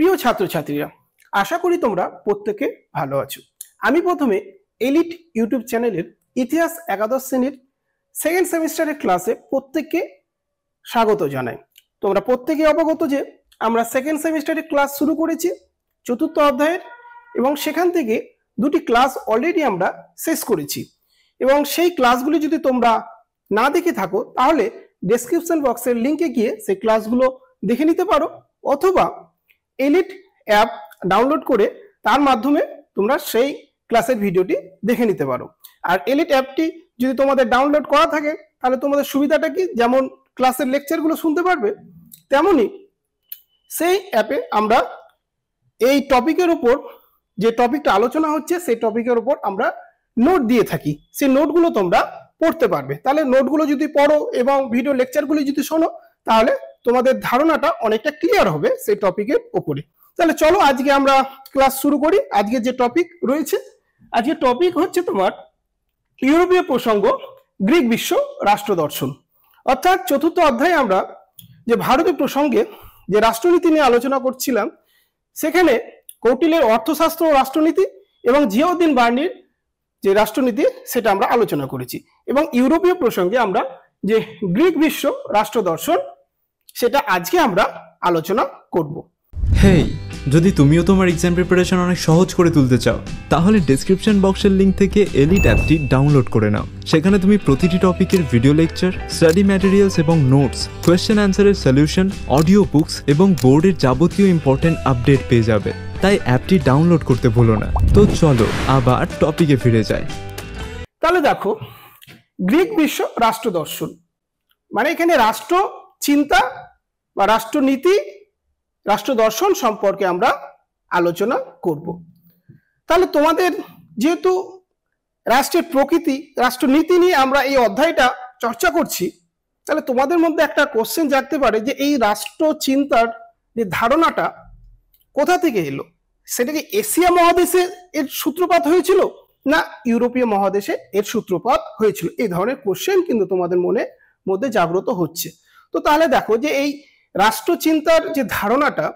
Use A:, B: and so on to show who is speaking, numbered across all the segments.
A: প্রিয় ছাত্রছাত্রীরা, আশা করি তোমরা প্রত্যেকে ভালো আছো। আমি প্রথমে এলিট ইউটিউব চ্যানেলের ইতিহাস একাদশ শ্রেণীর সেকেন্ড সেমিস্টারের ক্লাসে প্রত্যেককে স্বাগত জানাই। তোমরা প্রত্যেকে অবগত যে আমরা সেকেন্ড সেমিস্টারের ক্লাস শুরু করেছি চতুর্থ অধ্যায়ের, এবং সেখান থেকে দুটি ক্লাস অলরেডি আমরা শেষ করেছি। এবং সেই ক্লাসগুলি যদি তোমরা না দেখে থাকো তাহলে ডেসক্রিপশন বক্সের লিঙ্কে গিয়ে সেই ক্লাসগুলো দেখে নিতে পারো, অথবা এলিট অ্যাপ ডাউনলোড করে তার মাধ্যমে তোমরা সেই ক্লাসের ভিডিওটি দেখে নিতে পারো। আর এলিট অ্যাপটি যদি তোমাদের ডাউনলোড করা থাকে তাহলে তোমাদের সুবিধাটা কি, যেমন ক্লাসের লেকচারগুলো শুনতে পারবে, তেমনি সেই অ্যাপে আমরা এই টপিকের উপর যে টপিকটা আলোচনা হচ্ছে সেই টপিকের উপর আমরা নোট দিয়ে থাকি। সেই নোটগুলো তোমরা পড়তে পারবে। তাহলে নোটগুলো যদি পড়ো এবং ভিডিও লেকচারগুলি যদি শোনো তাহলে তোমাদের ধারণাটা অনেকটা ক্লিয়ার হবে সেই টপিকের উপরে। তাহলে চলো আজকে আমরা ক্লাস শুরু করি। আজকে যে টপিক রয়েছে, আজকে টপিক হচ্ছে তোমার ইউরোপীয় প্রসঙ্গ, গ্রিক বিশ্ব রাষ্ট্র দর্শন। অর্থাৎ চতুর্থ অধ্যায়ে আমরা যে ভারতীয় প্রসঙ্গে যে রাষ্ট্রনীতি নিয়ে আলোচনা করছিলাম, সেখানে কৌটিল্যের অর্থশাস্ত্র ও রাষ্ট্রনীতি এবং জিয়াউদ্দিন বার্নির যে রাষ্ট্রনীতি সেটা আমরা আলোচনা করেছি। এবং ইউরোপীয় প্রসঙ্গে আমরা যে গ্রিক বিশ্ব রাষ্ট্র দর্শন সেটা আজকে আমরা আলোচনা করব।
B: হেই, যদি তুমিও তোমার এক্সাম প্রিপারেশন অনেক সহজ করে তুলতে চাও তাহলে ডেসক্রিপশন বক্সের লিঙ্ক থেকে এলিট অ্যাপটি ডাউনলোড করে নাও। সেখানে তুমি প্রতিটি টপিকের ভিডিও লেকচার, স্টাডি ম্যাটেরিয়ালস এবং নোটস, কোয়েশ্চেন অ্যান্সারের সলিউশন, অডিও বুকস এবং বোর্ডের যাবতীয় ইম্পর্টেন্ট আপডেট পেয়ে যাবে। তাই অ্যাপটি ডাউনলোড করতে ভুলো না। তো চলো আবার টপিকে ফিরে যাই।
A: তাহলে দেখো, গ্রিক বিশ্ব রাষ্ট্র দর্শন মানে এখানে রাষ্ট্র চিন্তা বা রাষ্ট্রনীতি, রাষ্ট্র দর্শন সম্পর্কে আমরা আলোচনা করব। তাহলে তোমাদের যেহেতু রাষ্ট্রের প্রকৃতি, রাষ্ট্রনীতি নিয়ে আমরা এই অধ্যায়টা চর্চা করছি, তাহলে তোমাদের মধ্যে একটা কোশ্চেন জাগতে পারে যে এই রাষ্ট্র চিন্তার যে ধারণাটা কোথা থেকে এলো? সেটা কি এশিয়া মহাদেশে এর সূত্রপাত হয়েছিল না ইউরোপীয় মহাদেশে এর সূত্রপাত হয়েছিল? এই ধরনের কোশ্চেন কিন্তু তোমাদের মধ্যে জাগ্রত হচ্ছে। তো তাহলে দেখো যে এই রাষ্ট্রচিন্তার যে ধারণাটা,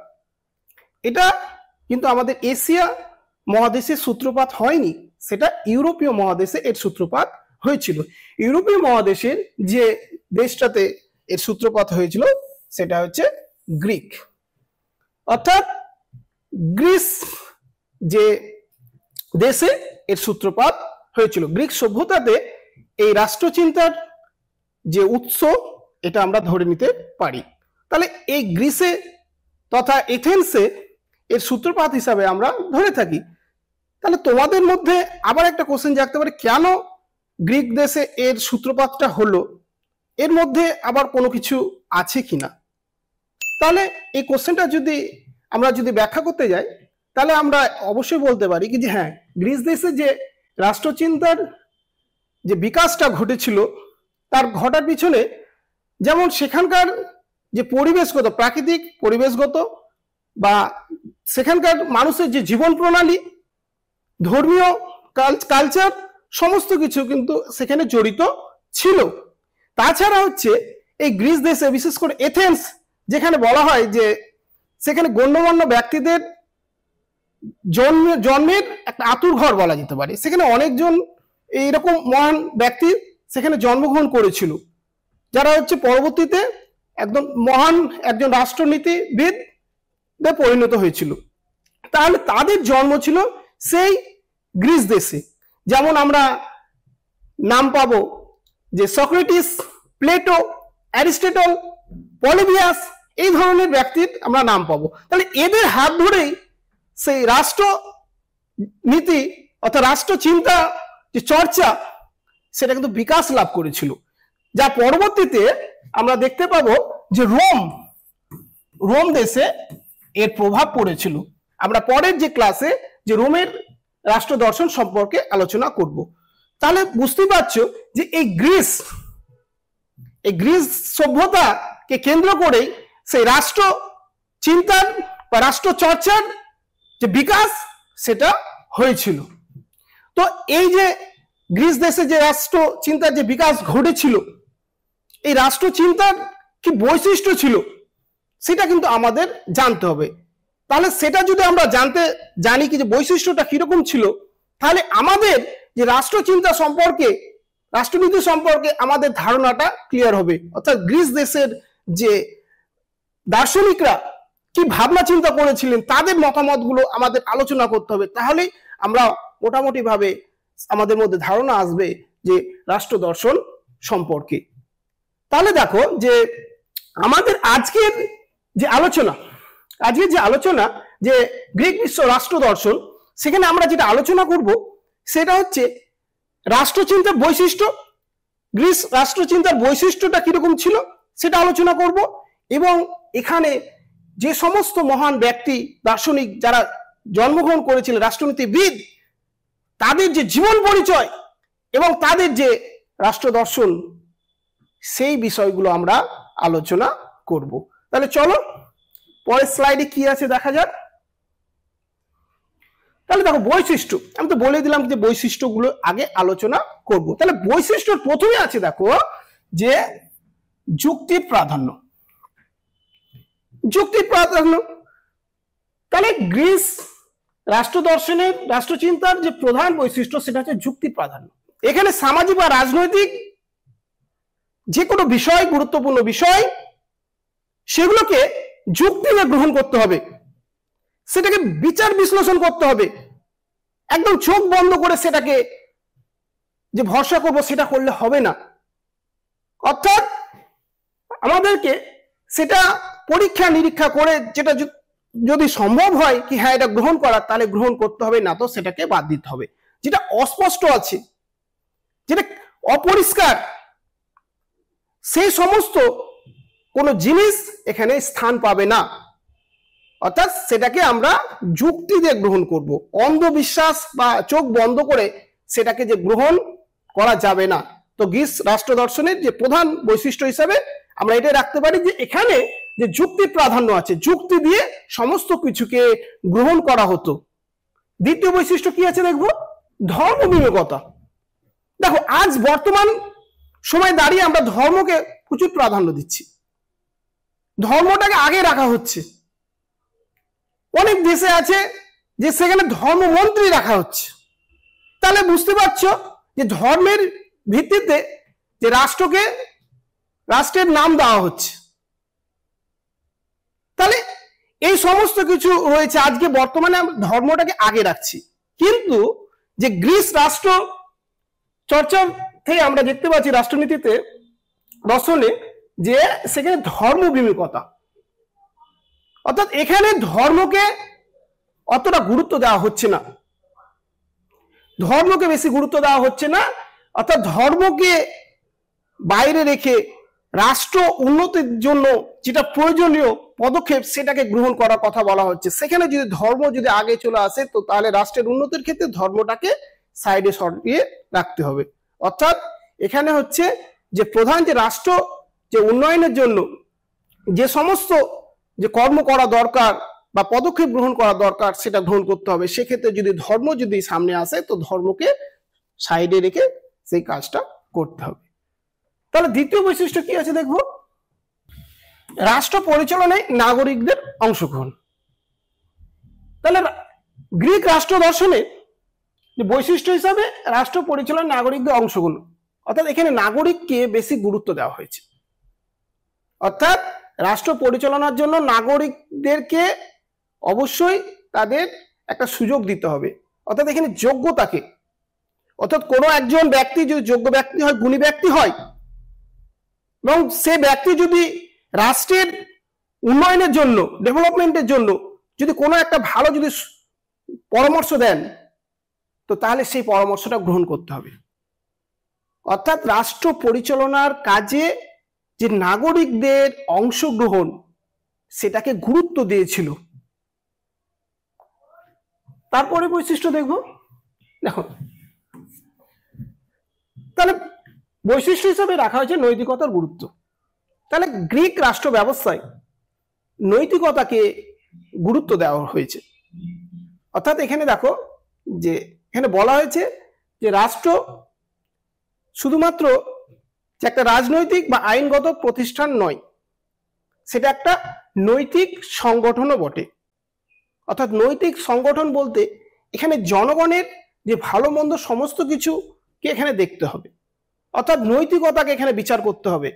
A: এটা কিন্তু আমাদের এশিয়া মহাদেশের সূত্রপাত হয়নি, সেটা ইউরোপীয় মহাদেশে এর সূত্রপাত হয়েছিল। ইউরোপীয় মহাদেশের যে দেশটাতে এর সূত্রপাত হয়েছিল সেটা হচ্ছে গ্রিক, অর্থাৎ গ্রিস যে দেশে এর সূত্রপাত হয়েছিল। গ্রিক সভ্যতাতে এই রাষ্ট্রচিন্তার যে উৎস এটা আমরা ধরে নিতে পারি। তাহলে এই গ্রিসে তথা এথেন্সে এর সূত্রপাত হিসাবে আমরা ধরে থাকি। তাহলে তোমাদের মধ্যে আবার একটা কোশ্চেন জাগতে পারে, কেন গ্রিক দেশে এর সূত্রপাতটা হলো? এর মধ্যে আবার কোনো কিছু আছে কিনা? তাহলে এই কোশ্চেনটা আমরা যদি ব্যাখ্যা করতে যাই তাহলে আমরা অবশ্যই বলতে পারি কি যে হ্যাঁ, গ্রিস দেশে যে রাষ্ট্রচিন্তার যে বিকাশটা ঘটেছিল তার ঘটার পিছনে যেমন সেখানকার যে পরিবেশগত, প্রাকৃতিক পরিবেশগত বা সেখানকার মানুষের যে জীবন প্রণালী, ধর্মীয় কালচার, সমস্ত কিছু কিন্তু সেখানে জড়িত ছিল। তাছাড়া হচ্ছে এই গ্রিস দেশে বিশেষ করে এথেন্স, যেখানে বলা হয় যে সেখানে গণ্যমান্য ব্যক্তিদের জন্মের একটা আতুর ঘর বলা যেতে পারে। সেখানে অনেকজন এইরকম মহান ব্যক্তি সেখানে জন্মগ্রহণ করেছিল, যারা হচ্ছে পরবর্তীতে একদম মহান একজন রাষ্ট্রনীতিবিদ পরিণত হয়েছিল। তাহলে তাদের জন্ম ছিল সেই গ্রিস দেশে। যেমন আমরা নাম পাবো যে সক্রেটিস, প্লেটো, অ্যারিস্টটল, পলিবিয়াস, এই ধরনের ব্যক্তির আমরা নাম পাবো। তাহলে এদের হাত ধরেই সেই রাষ্ট্রনীতি অর্থাৎ রাষ্ট্রচিন্তা যে চর্চা সেটা কিন্তু বিকাশ লাভ করেছিল, যা পরবর্তীতে আমরা দেখতে পাবো যে রোম দেশে এর প্রভাব পড়েছিল। আমরা পরের যে ক্লাসে যে রোমের রাষ্ট্র দর্শন সম্পর্কে আলোচনা করব। তাহলে বুঝতে পারছো যে এই গ্রিস সভ্যতাকে কেন্দ্র করেই সেই রাষ্ট্র চিন্তার বা রাষ্ট্র চর্চার যে বিকাশ সেটা হয়েছিল। তো এই যে গ্রিস দেশে যে রাষ্ট্র চিন্তার যে বিকাশ ঘটেছিল, এই রাষ্ট্র চিন্তার কি বৈশিষ্ট্য ছিল সেটা কিন্তু আমাদের জানতে হবে। তাহলে সেটা যদি আমরা জানি কি যে বৈশিষ্ট্যটা কিরকম ছিল, তাহলে আমাদের যে রাষ্ট্রচিন্তা সম্পর্কে, রাষ্ট্রনীতি সম্পর্কে আমাদের ধারণাটা ক্লিয়ার হবে। অর্থাৎ গ্রিস দেশের যে দার্শনিকরা কি ভাবনা চিন্তা করেছিলেন তাদের মতামতগুলো আমাদের আলোচনা করতে হবে, তাহলে আমরা মোটামুটি ভাবে আমাদের মধ্যে ধারণা আসবে যে রাষ্ট্র দর্শন সম্পর্কে। তাহলে দেখো যে আমাদের আজকের যে আলোচনা যে গ্রিক বিশ্ব রাষ্ট্র দর্শন, সেখানে আমরা যেটা আলোচনা করব সেটা হচ্ছে রাষ্ট্রচিন্তার বৈশিষ্ট্য, গ্রিস রাষ্ট্রচিন্তার বৈশিষ্ট্যটা কিরকম ছিল সেটা আলোচনা করব, এবং এখানে যে সমস্ত মহান ব্যক্তি দার্শনিক যারা জন্মগ্রহণ করেছিলেন রাষ্ট্রনীতিবিদ, তাদের যে জীবন পরিচয় এবং তাদের যে রাষ্ট্র দর্শন, সেই বিষয়গুলো আমরা আলোচনা করব। তাহলে চলো পরের স্লাইডে কি আছে দেখা যাক। তাহলে দেখো বৈশিষ্ট্য, আমি তো বলে দিলাম যে বৈশিষ্ট্যগুলো আগে আলোচনা করব। তাহলে বৈশিষ্ট্যর প্রথমে আছে দেখো যে যুক্তির প্রাধান্য। তাহলে গ্রিস রাষ্ট্র দর্শনের রাষ্ট্রচিন্তার যে প্রধান বৈশিষ্ট্য সেটা হচ্ছে যুক্তি প্রাধান্য। এখানে সামাজিক বা রাজনৈতিক যে কোনো বিষয়, গুরুত্বপূর্ণ বিষয়, সেগুলোকে যুক্তি দিয়ে গ্রহণ করতে হবে, সেটাকে বিচার বিশ্লেষণ করতে হবে। একদম চোখ বন্ধ করে সেটাকে যে ভরসা করবো সেটা করলে হবে না। অর্থাৎ আমাদেরকে সেটা পরীক্ষা নিরীক্ষা করে যেটা যদি সম্ভব হয় কি হ্যাঁ এটা গ্রহণ করা, তাহলে গ্রহণ করতে হবে, না তো সেটাকে বাদ দিতে হবে। যেটা অস্পষ্ট আছে, যেটা অপরিষ্কার, সেই সমস্ত কোনো জিনিস এখানে স্থান পাবে না। অর্থাৎ সেটাকে আমরা যুক্তি দিয়ে গ্রহণ করব, অন্ধবিশ্বাস বা চোখ বন্ধ করে সেটাকে যে গ্রহণ করা যাবে না। তো গ্রিস রাষ্ট্র দর্শনের যে প্রধান বৈশিষ্ট্য হিসাবে আমরা এটাই রাখতে পারি যে এখানে যে যুক্তি প্রাধান্য আছে, যুক্তি দিয়ে সমস্ত কিছুকে গ্রহণ করা হতো। দ্বিতীয় বৈশিষ্ট্য কি আছে দেখবো, ধর্ম বিবেকতা। দেখো আজ বর্তমান সময় দাঁড়িয়ে আমরা ধর্মকে প্রচুর প্রাধান্য দিচ্ছি, ধর্মটাকে আগে রাখা হচ্ছে। অনেক দেশে আছে যে সেখানে ধর্মমন্ত্রী রাখা হচ্ছে। তাহলে বুঝতে পারছো যে ধর্মের ভিত্তিতে যে রাষ্ট্রের নাম দেওয়া হচ্ছে। তাহলে এই সমস্ত কিছু রয়েছে, আজকে বর্তমানে আমরা ধর্মটাকে আগে রাখছি। কিন্তু যে গ্রিস রাষ্ট্র চর্চা থেকে আমরা দেখতে পাচ্ছি রাষ্ট্রনীতিতে, দর্শনে, যে সেখানে ধর্ম বিমুখতা, অর্থাৎ এখানে ধর্মকে অতটা গুরুত্ব দেওয়া হচ্ছে না, ধর্মকে বেশি গুরুত্ব দেওয়া হচ্ছে না। অর্থাৎ ধর্মকে বাইরে রেখে রাষ্ট্র উন্নতির জন্য যেটা প্রয়োজনীয় পদক্ষেপ সেটাকে গ্রহণ করার কথা বলা হচ্ছে। সেখানে যদি ধর্ম যদি আগে চলে আসে, তো তাহলে রাষ্ট্রের উন্নতির ক্ষেত্রে ধর্মটাকে সাইডে সরিয়ে রাখতে হবে। অর্থাৎ এখানে হচ্ছে যে প্রধান যে রাষ্ট্র যে উন্নয়নের জন্য যে সমস্ত যে কর্ম করা দরকার বা পদক্ষেপ গ্রহণ করা দরকার সেটা গ্রহণ করতে হবে। সেক্ষেত্রে যদি ধর্ম যদি সামনে আসে, তো ধর্মকে সাইডে রেখে সেই কাজটা করতে হবে। তাহলে দ্বিতীয় বৈশিষ্ট্য কি আছে দেখবো, রাষ্ট্র পরিচালনায় নাগরিকদের অংশগ্রহণ। তাহলে গ্রিক রাষ্ট্র দর্শনের যে বৈশিষ্ট্য হিসাবে রাষ্ট্র পরিচালনায় নাগরিকদের অংশগ্রহণ, অর্থাৎ এখানে নাগরিককে বেশি গুরুত্ব দেওয়া হয়েছে। অর্থাৎ রাষ্ট্র পরিচালনার জন্য নাগরিকদেরকে অবশ্যই তাদের একটা সুযোগ দিতে হবে। অর্থাৎ এখানে যোগ্যতাকে, অর্থাৎ কোনো একজন ব্যক্তি যদি যোগ্য ব্যক্তি হয়, গুণী ব্যক্তি হয়, এবং সে ব্যক্তি যদি রাষ্ট্রের উন্নয়নের জন্য, ডেভেলপমেন্টের জন্য যদি কোনো একটা ভালো যদি পরামর্শ দেন, তো তাহলে সেই পরামর্শটা গ্রহণ করতে হবে। অর্থাৎ রাষ্ট্র পরিচালনার কাজে যে নাগরিকদের অংশগ্রহণ সেটাকে গুরুত্ব দিয়েছিল। তারপরে বৈশিষ্ট্য দেখো, তাহলে বৈশিষ্ট্য হিসাবে রাখা হয়েছে নৈতিকতার গুরুত্ব। তাহলে গ্রিক রাষ্ট্র ব্যবস্থায় নৈতিকতাকে গুরুত্ব দেওয়া হয়েছে। অর্থাৎ এখানে দেখো যে এখানে বলা হয়েছে যে রাষ্ট্র শুধুমাত্র যে একটা রাজনৈতিক বা আইনগত প্রতিষ্ঠান নয়, সেটা একটা নৈতিক সংগঠনও বটে। অর্থাৎ নৈতিক সংগঠন বলতে এখানে জনগণের যে ভালো মন্দ সমস্ত কিছুকে এখানে দেখতে হবে, অর্থাৎ নৈতিকতাকে এখানে বিচার করতে হবে,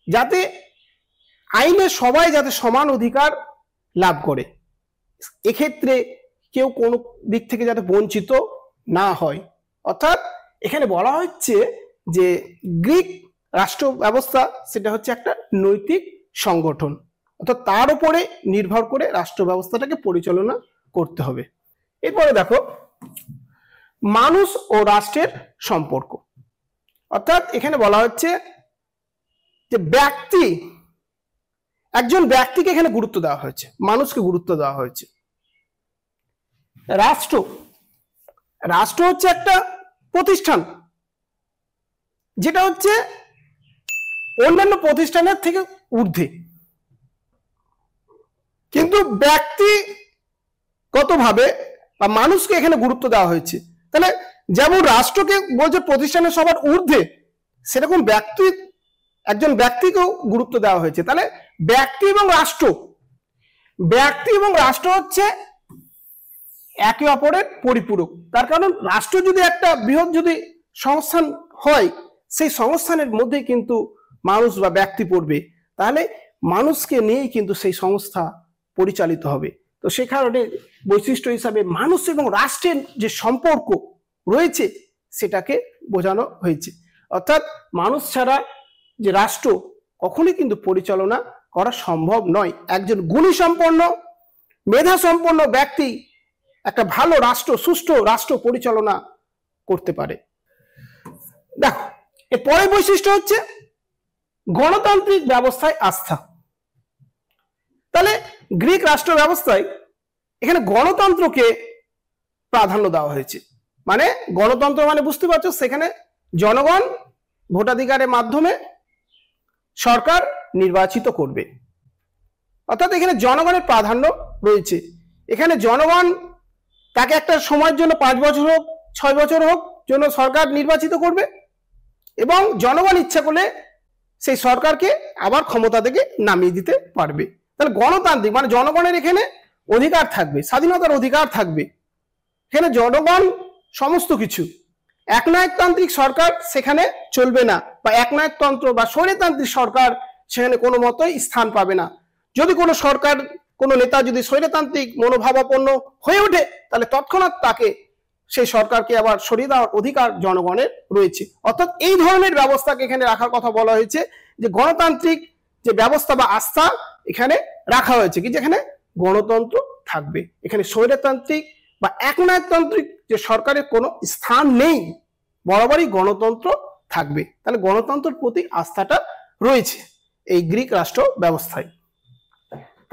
A: যাতে আইনে সবাই যাতে সমান অধিকার লাভ করে, এক্ষেত্রে কেউ কোনো দিক থেকে যাতে বঞ্চিত না হয়। অর্থাৎ এখানে বলা হচ্ছে যে গ্রিক রাষ্ট্র ব্যবস্থা সেটা হচ্ছে একটা নৈতিক সংগঠন, অর্থাৎ তার উপরে নির্ভর করে রাষ্ট্র ব্যবস্থাটাকে পরিচালনা করতে হবে। এরপরে দেখো মানুষ ও রাষ্ট্রের সম্পর্ক, অর্থাৎ এখানে বলা হচ্ছে যে ব্যক্তি, একজন ব্যক্তিকে এখানে গুরুত্ব দেওয়া হয়েছে, মানুষকে গুরুত্ব দেওয়া হয়েছে। রাষ্ট্র, রাষ্ট্র হচ্ছে একটা প্রতিষ্ঠান যেটা হচ্ছে অন্যান্য প্রতিষ্ঠানের থেকে ঊর্ধ্বে, কিন্তু ব্যক্তিগতভাবে বা মানুষকে এখানে গুরুত্ব দেওয়া হয়েছে। তাহলে যেমন রাষ্ট্রকে বলছে প্রতিষ্ঠানের সবার ঊর্ধ্বে, সেরকম একজন ব্যক্তিকেও গুরুত্ব দেওয়া হয়েছে। তাহলে ব্যক্তি এবং রাষ্ট্র হচ্ছে একে অপরের পরিপূরক। তার কারণ রাষ্ট্র যদি একটা বৃহৎ যদি সংস্থান হয়, সেই সংস্থানের মধ্যে কিন্তু মানুষ বা ব্যক্তি পড়বে, তাহলে মানুষকে নিয়েই কিন্তু সেই সংস্থা পরিচালিত হবে। তো সে কারণে বৈশিষ্ট্য হিসাবে মানুষ এবং রাষ্ট্রের যে সম্পর্ক রয়েছে সেটাকে বোঝানো হয়েছে। অর্থাৎ মানুষ ছাড়া যে রাষ্ট্র কখনোই কিন্তু পরিচালনা করা সম্ভব নয়। একজন গুণী সম্পন্ন মেধা সম্পন্ন ব্যক্তি একটা ভালো রাষ্ট্র, সুষ্ঠু রাষ্ট্র পরিচালনা করতে পারে। দেখো এর পরের বৈশিষ্ট্য হচ্ছে গণতান্ত্রিক ব্যবস্থায় আস্থা। তাহলে গ্রিক রাষ্ট্র ব্যবস্থায় এখানে গণতন্ত্রকে প্রাধান্য দেওয়া হয়েছে। মানে গণতন্ত্র মানে বুঝতে পারছো, সেখানে জনগণ ভোটাধিকারের মাধ্যমে সরকার নির্বাচিত করবে, অর্থাৎ এখানে জনগণের প্রাধান্য রয়েছে। এখানে জনগণ তাকে একটা সময়ের জন্য 5 বছর হোক 6 বছর হোক জন্য সরকার নির্বাচিত করবে, এবং জনগণ ইচ্ছা করলে সেই সরকারকে আবার ক্ষমতা থেকে নামিয়ে দিতে পারবে। তাহলে গণতান্ত্রিক মানে জনগণের এখানে অধিকার থাকবে, স্বাধীনতার অধিকার থাকবে। এখানে জনগণ সমস্ত কিছু, একনায়কতান্ত্রিক সরকার সেখানে চলবে না, বা একনায়কতন্ত্র বা স্বৈরতান্ত্রিক সরকার সেখানে কোনো মতোই স্থান পাবে না। যদি কোনো সরকার, কোনো নেতা যদি স্বৈরতান্ত্রিক মনোভাবাপন্ন হয়ে ওঠে, তাহলে তৎক্ষণাৎ তাকে, সেই সরকারকে আবার সরিয়ে দেওয়ার অধিকার জনগণের রয়েছে। অর্থাৎ এই ধরনের ব্যবস্থাকে এখানে রাখার কথা বলা হয়েছে, যে গণতান্ত্রিক যে ব্যবস্থা বা আস্থা এখানে রাখা হয়েছে, কি যেখানে গণতন্ত্র থাকবে। এখানে স্বৈরতান্ত্রিক বা একনায়কতান্ত্রিক যে সরকারের কোনো স্থান নেই, বরাবরই গণতন্ত্র থাকবে। তাহলে গণতন্ত্রের প্রতি আস্থাটা রয়েছে এই গ্রিক রাষ্ট্র ব্যবস্থায়।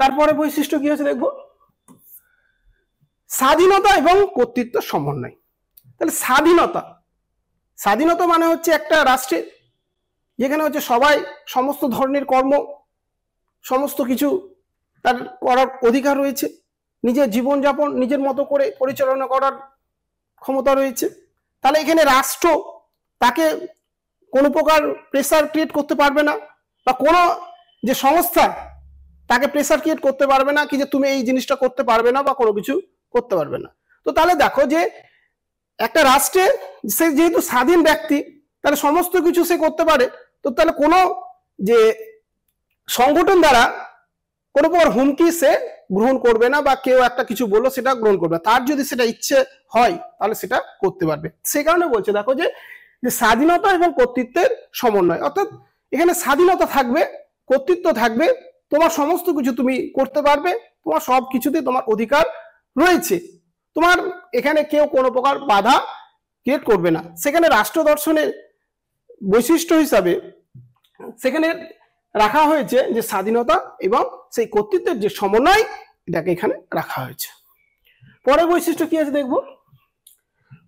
A: তারপরে বৈশিষ্ট্য কি আছে দেখবো, স্বাধীনতা এবং কর্তৃত্ব সমন্বয়। তাহলে স্বাধীনতা মানে হচ্ছে একটা রাষ্ট্রে যেখানে হচ্ছে সবাই সমস্ত ধরনের কর্ম, সমস্ত কিছু তার করার অধিকার রয়েছে, নিজের জীবনযাপন নিজের মতো করে পরিচালনা করার ক্ষমতা রয়েছে। তাহলে এখানে রাষ্ট্র তাকে কোনো প্রকার প্রেসার ক্রিয়েট করতে পারবে না, বা কোনো যে সংস্থা তাকে প্রেসার ক্রিয়েট করতে পারবে না কি যে তুমি এই জিনিসটা করতে পারবে না বা কোনো কিছু করতে পারবে না। তো তাহলে দেখো যে একটা রাষ্ট্রে সে যেহেতু স্বাধীন ব্যক্তি, তাহলে সমস্ত কিছু সে করতে পারে। তো তাহলে কোনো যে সংগঠন দ্বারা কোনো প্রকার হুমকি সে গ্রহণ করবে না, বা কেউ একটা কিছু বললো সেটা গ্রহণ করবে না। তার যদি সেটা ইচ্ছে হয় তাহলে সেটা করতে পারবে। সে কারণে বলছে দেখো যে স্বাধীনতা এবং কর্তৃত্বের সমন্বয়। অর্থাৎ এখানে স্বাধীনতা থাকবে, কর্তৃত্ব থাকবে, তোমার সমস্ত কিছু তুমি করতে পারবে, তোমার সব কিছুতে তোমার অধিকার রয়েছে, তোমার এখানে কেউ কোনো প্রকার বাধা ক্রিয়েট করবে না। সেখানে রাষ্ট্র দর্শনের বৈশিষ্ট্য হিসাবে সেখানে রাখা হয়েছে যে স্বাধীনতা এবং সেই কর্তৃত্বের যে সমন্বয়, এটাকে এখানে রাখা হয়েছে। পরের বৈশিষ্ট্য কি আছে দেখবো,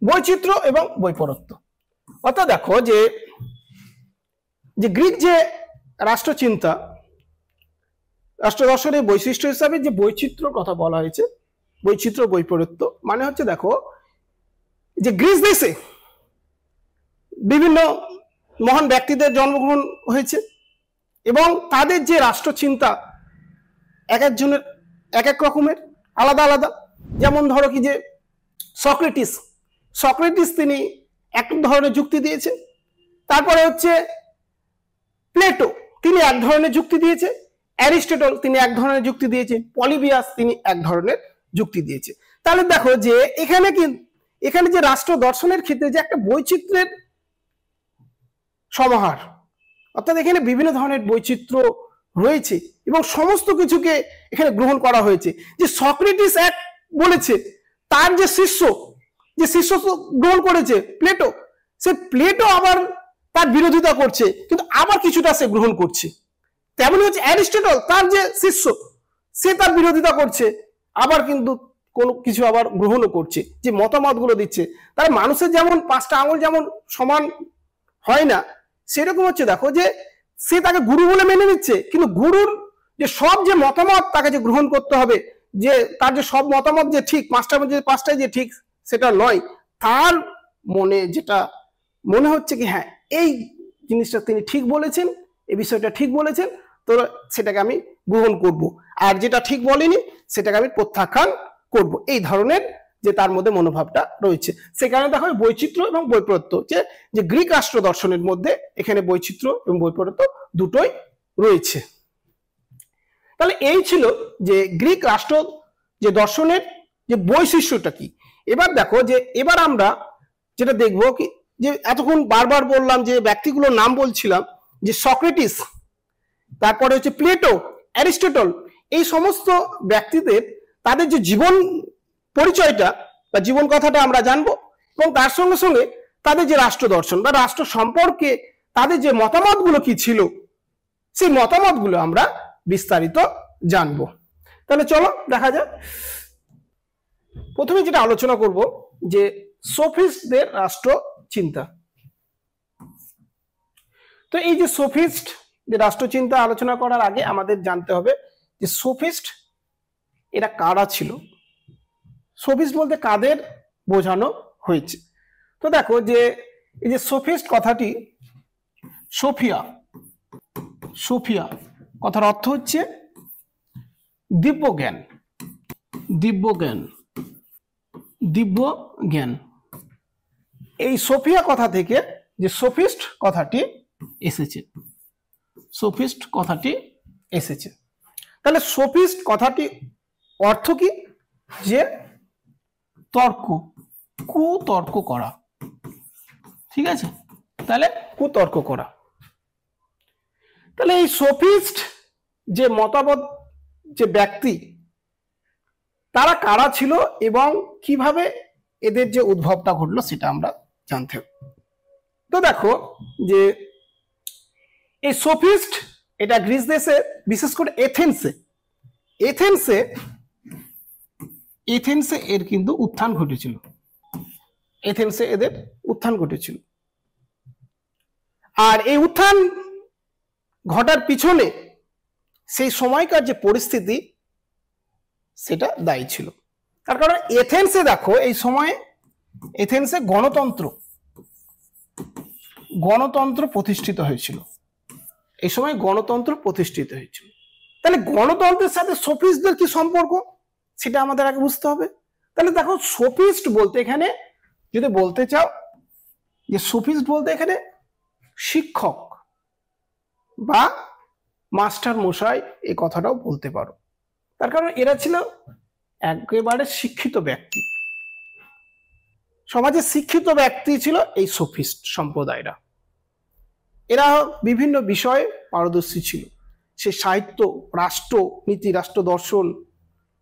A: বৈচিত্র্য এবং বৈপরত্য। অর্থাৎ দেখো যে গ্রিক যে রাষ্ট্রচিন্তা, রাষ্ট্র দর্শনের বৈশিষ্ট্য হিসাবে যে বৈচিত্র্যর কথা বলা হয়েছে, বৈচিত্র্য বৈপরত্য মানে হচ্ছে দেখো যে গ্রিস দেশে বিভিন্ন মহান ব্যক্তিদের জন্মগ্রহণ হয়েছে, এবং তাদের যে রাষ্ট্রচিন্তা এক একজনের এক এক রকমের, আলাদা আলাদা। যেমন ধরো কি যে সক্রেটিস তিনি এক ধরনের যুক্তি দিয়েছে, তারপরে হচ্ছে প্লেটো তিনি এক ধরনের যুক্তি দিয়েছে, অ্যারিস্টটল তিনি এক ধরনের যুক্তি দিয়েছে, পলিবিয়াস তিনি এক ধরনের যুক্তি দিয়েছে। তাহলে দেখো যে এখানে যে রাষ্ট্র দর্শনের ক্ষেত্রে যে একটা বৈচিত্র্যের সমাহার, অর্থাৎ এখানে বিভিন্ন ধরনের বৈচিত্র্য রয়েছে এবং সমস্ত কিছুকে এখানে গ্রহণ করা হয়েছে। যে সক্রেটিস এক বলেছে, তার যে শিষ্য গ্রহণ করেছে প্লেটো, সে প্লেটো আবার তার বিরোধিতা করছে, কিন্তু আবার কিছুটা সে গ্রহণ করছে। তেমনি হচ্ছে অ্যারিস্টটল, তার যে শিষ্য সে তার বিরোধিতা করছে, আবার কিন্তু কোনো কিছু আবার গ্রহণও করছে, যে মতামতগুলো দিচ্ছে। তার মানুষের যেমন 5টা আঙুল যেমন সমান হয় না, সেরকম হচ্ছে দেখো যে সে তাকে গুরু বলে মেনে নিচ্ছে, কিন্তু গুরুর যে সব যে মতামত তাকে যে গ্রহণ করতে হবে, যে তার যে সব মতামত যে ঠিক 5টার মধ্যে 5টাই যে ঠিক সেটা নয়। তার মনে যেটা মনে হচ্ছে কি হ্যাঁ এই জিনিসটা তিনি ঠিক বলেছেন, এই বিষয়টা ঠিক বলেছেন, তো সেটাকে আমি গ্রহণ করব, আর যেটা ঠিক বলেনি সেটাকে আমি প্রত্যাখ্যান করব। এই ধরনের যে তার মধ্যে মনোভাবটা রয়েছে। সে কারণে দেখো বৈচিত্র্য এবং বৈপরীত্য, যে গ্রিক রাষ্ট্র দর্শনের মধ্যে এখানে বৈচিত্র্য এবং বৈপরীত্য দুটোই রয়েছে। তাহলে এই ছিল যে গ্রিক রাষ্ট্র যে দর্শনের যে বৈশিষ্ট্যটা কি। এবার দেখো যে এবার আমরা যেটা দেখবো কি, যে এতক্ষণ বারবার বললাম যে ব্যক্তিগুলোর নাম বলছিলাম, যে সক্রেটিস, তারপরে হচ্ছে প্লেটো, অ্যারিস্টটল, এই সমস্ত ব্যক্তিদের তাদের যে জীবন পরিচয়টা বা জীবন কথাটা আমরা জানবো, এবং তার সঙ্গে সঙ্গে তাদের যে রাষ্ট্র দর্শন বা রাষ্ট্র সম্পর্কে তাদের যে মতামতগুলো কি ছিল, সেই মতামতগুলো আমরা বিস্তারিত জানবো। তাহলে চলো দেখা যাক। প্রথমে যেটা আলোচনা করব যে সোফিস্টদের রাষ্ট্র চিন্তা। তো এই যে সোফিস্ট যে রাষ্ট্রচিন্তা আলোচনা করার আগে আমাদের জানতে হবে যে সোফিস্ট এরা কারা ছিল, সোফিস্ট বলতে কাদের বোঝানো হয়েছে। তো দেখো যে এই যে সোফিস্ট কথাটি, সোফিয়া কথার অর্থ হচ্ছে দিব্যজ্ঞান, এই সোফিয়া কথা থেকে যে সোফিস্ট কথাটি এসেছে। তাহলে সোফিস্ট কথাটি অর্থ কি, যে কুতর্ক করা, ঠিক আছে, তাহলে কুতর্ক করা। তাহলে এই সোফিস্ট যে মতবাদ যে ব্যক্তি, তারা কারা ছিল এবং কিভাবে এদের যে উদ্ভবটা ঘটলো সেটা আমরা জানতে হবে। তো দেখো যে এই সোফিস্ট এটা গ্রিস দেশে, বিশেষ করে এথেন্সে এর কিন্তু উত্থান ঘটেছিল, এদের উত্থান ঘটেছিল। আর এই উত্থান ঘটার পিছনে সেই সময়কার যে পরিস্থিতি সেটা দায়ী ছিল। তার কারণ এথেন্সে দেখো এই সময়ে এথেন্সে গণতন্ত্র প্রতিষ্ঠিত হয়েছিল, এই সময় গণতন্ত্র প্রতিষ্ঠিত হয়েছিল। তাহলে গণতন্ত্রের সাথে সোফিস্টদের কি সম্পর্ক সেটা আমাদের আগে বুঝতে হবে। তাহলে দেখো সোফিস্ট বলতে এখানে যদি বলতে চাও যে সোফিস্ট বলতে এখানে শিক্ষক বা মাস্টার মশাই এই কথাটাও বলতে পারো। তার কারণ এরা ছিল একেবারে শিক্ষিত ব্যক্তি, সমাজে শিক্ষিত ব্যক্তি ছিল এই সোফিস্ট সম্প্রদায়রা। এরা বিভিন্ন বিষয়ে পারদর্শী ছিল, সে সাহিত্য, রাষ্ট্রনীতি, রাষ্ট্র দর্শন,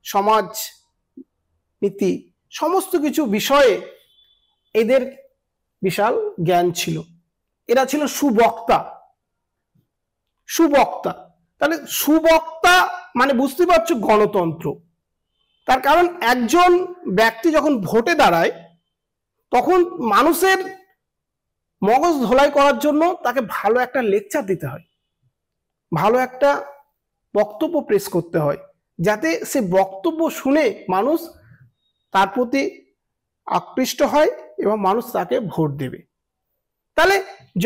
A: সমাজ নীতি, সমস্ত কিছু বিষয়ে এদের বিশাল জ্ঞান ছিল। এরা ছিল সুবক্তা। তাহলে সুবক্তা মানে বুঝতে পারছো গণতন্ত্র। তার কারণ একজন ব্যক্তি যখন ভোটে দাঁড়ায় তখন মানুষের মগজ ধোলাই করার জন্য তাকে ভালো একটা লেকচার দিতে হয়, ভালো একটা বক্তব্য পেশ করতে হয়, যাতে সে বক্তব্য শুনে মানুষ তার প্রতি আকৃষ্ট হয় এবং মানুষ তাকে ভোট দেবে। তাহলে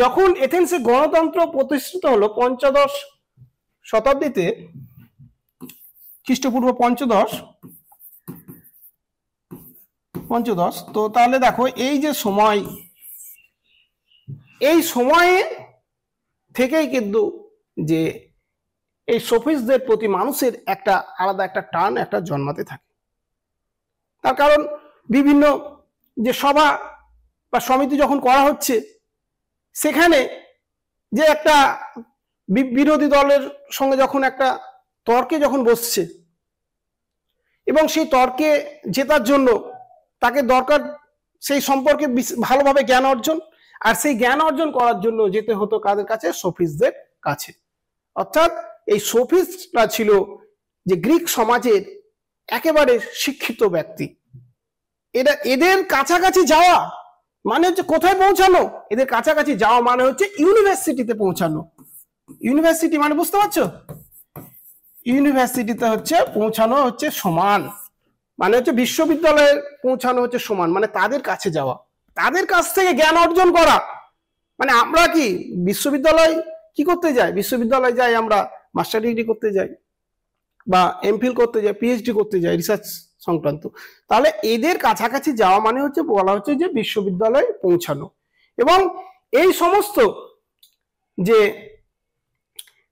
A: যখন এথেন্সে গণতন্ত্র প্রতিষ্ঠিত হলো ৫শ শতাব্দীতে, খ্রিস্টপূর্ব ৫শ, পঞ্চদশ। তো তাহলে দেখো এই যে সময়, এই সময়ে থেকেই কিন্তু যে এই সফিস্টদের প্রতি মানুষের একটা আলাদা একটা টান একটা জন্মাতে থাকে। তার কারণ বিভিন্ন যে সভা বা সমিতি যখন করা হচ্ছে, সেখানে যে একটা বিরোধী দলের সঙ্গে যখন একটা তর্কে যখন বসছে, এবং সেই তর্কে জেতার জন্য তাকে দরকার সেই সম্পর্কে ভালোভাবে জ্ঞান অর্জন, আর সেই জ্ঞান অর্জন করার জন্য যেতে হতো কাদের কাছে? সফিস্টদের কাছে। অর্থাৎ এই সফিস্টরা ছিল যে গ্রিক সমাজের একেবারে শিক্ষিত ব্যক্তি। এদের কাছাকাছি যাওয়া মানে হচ্ছে কোথায় পৌঁছানো? এদের কাছাকাছি যাওয়া মানে হচ্ছে ইউনিভার্সিটিতে পৌঁছানো। ইউনিভার্সিটি মানে বুঝতে পারছো? ইউনিভার্সিটিতে হচ্ছে পৌঁছানো হচ্ছে সমান, মানে হচ্ছে বিশ্ববিদ্যালয়ে পৌঁছানো হচ্ছে সমান, মানে তাদের কাছে যাওয়া, তাদের কাছ থেকে জ্ঞান অর্জন করা। মানে আমরা কি বিশ্ববিদ্যালয় কি করতে যাই? বিশ্ববিদ্যালয়ে যাই আমরা মাস্টার ডিগ্রি করতে যাই, বা এমফিল করতে যাই, পিএইচডি করতে যাই, রিসার্চ সংক্রান্ত। তাহলে এদের কাছাকাছি যাওয়া মানে হচ্ছে বলা হচ্ছে যে বিশ্ববিদ্যালয়ে পৌঁছানো। এবং এই সমস্ত যে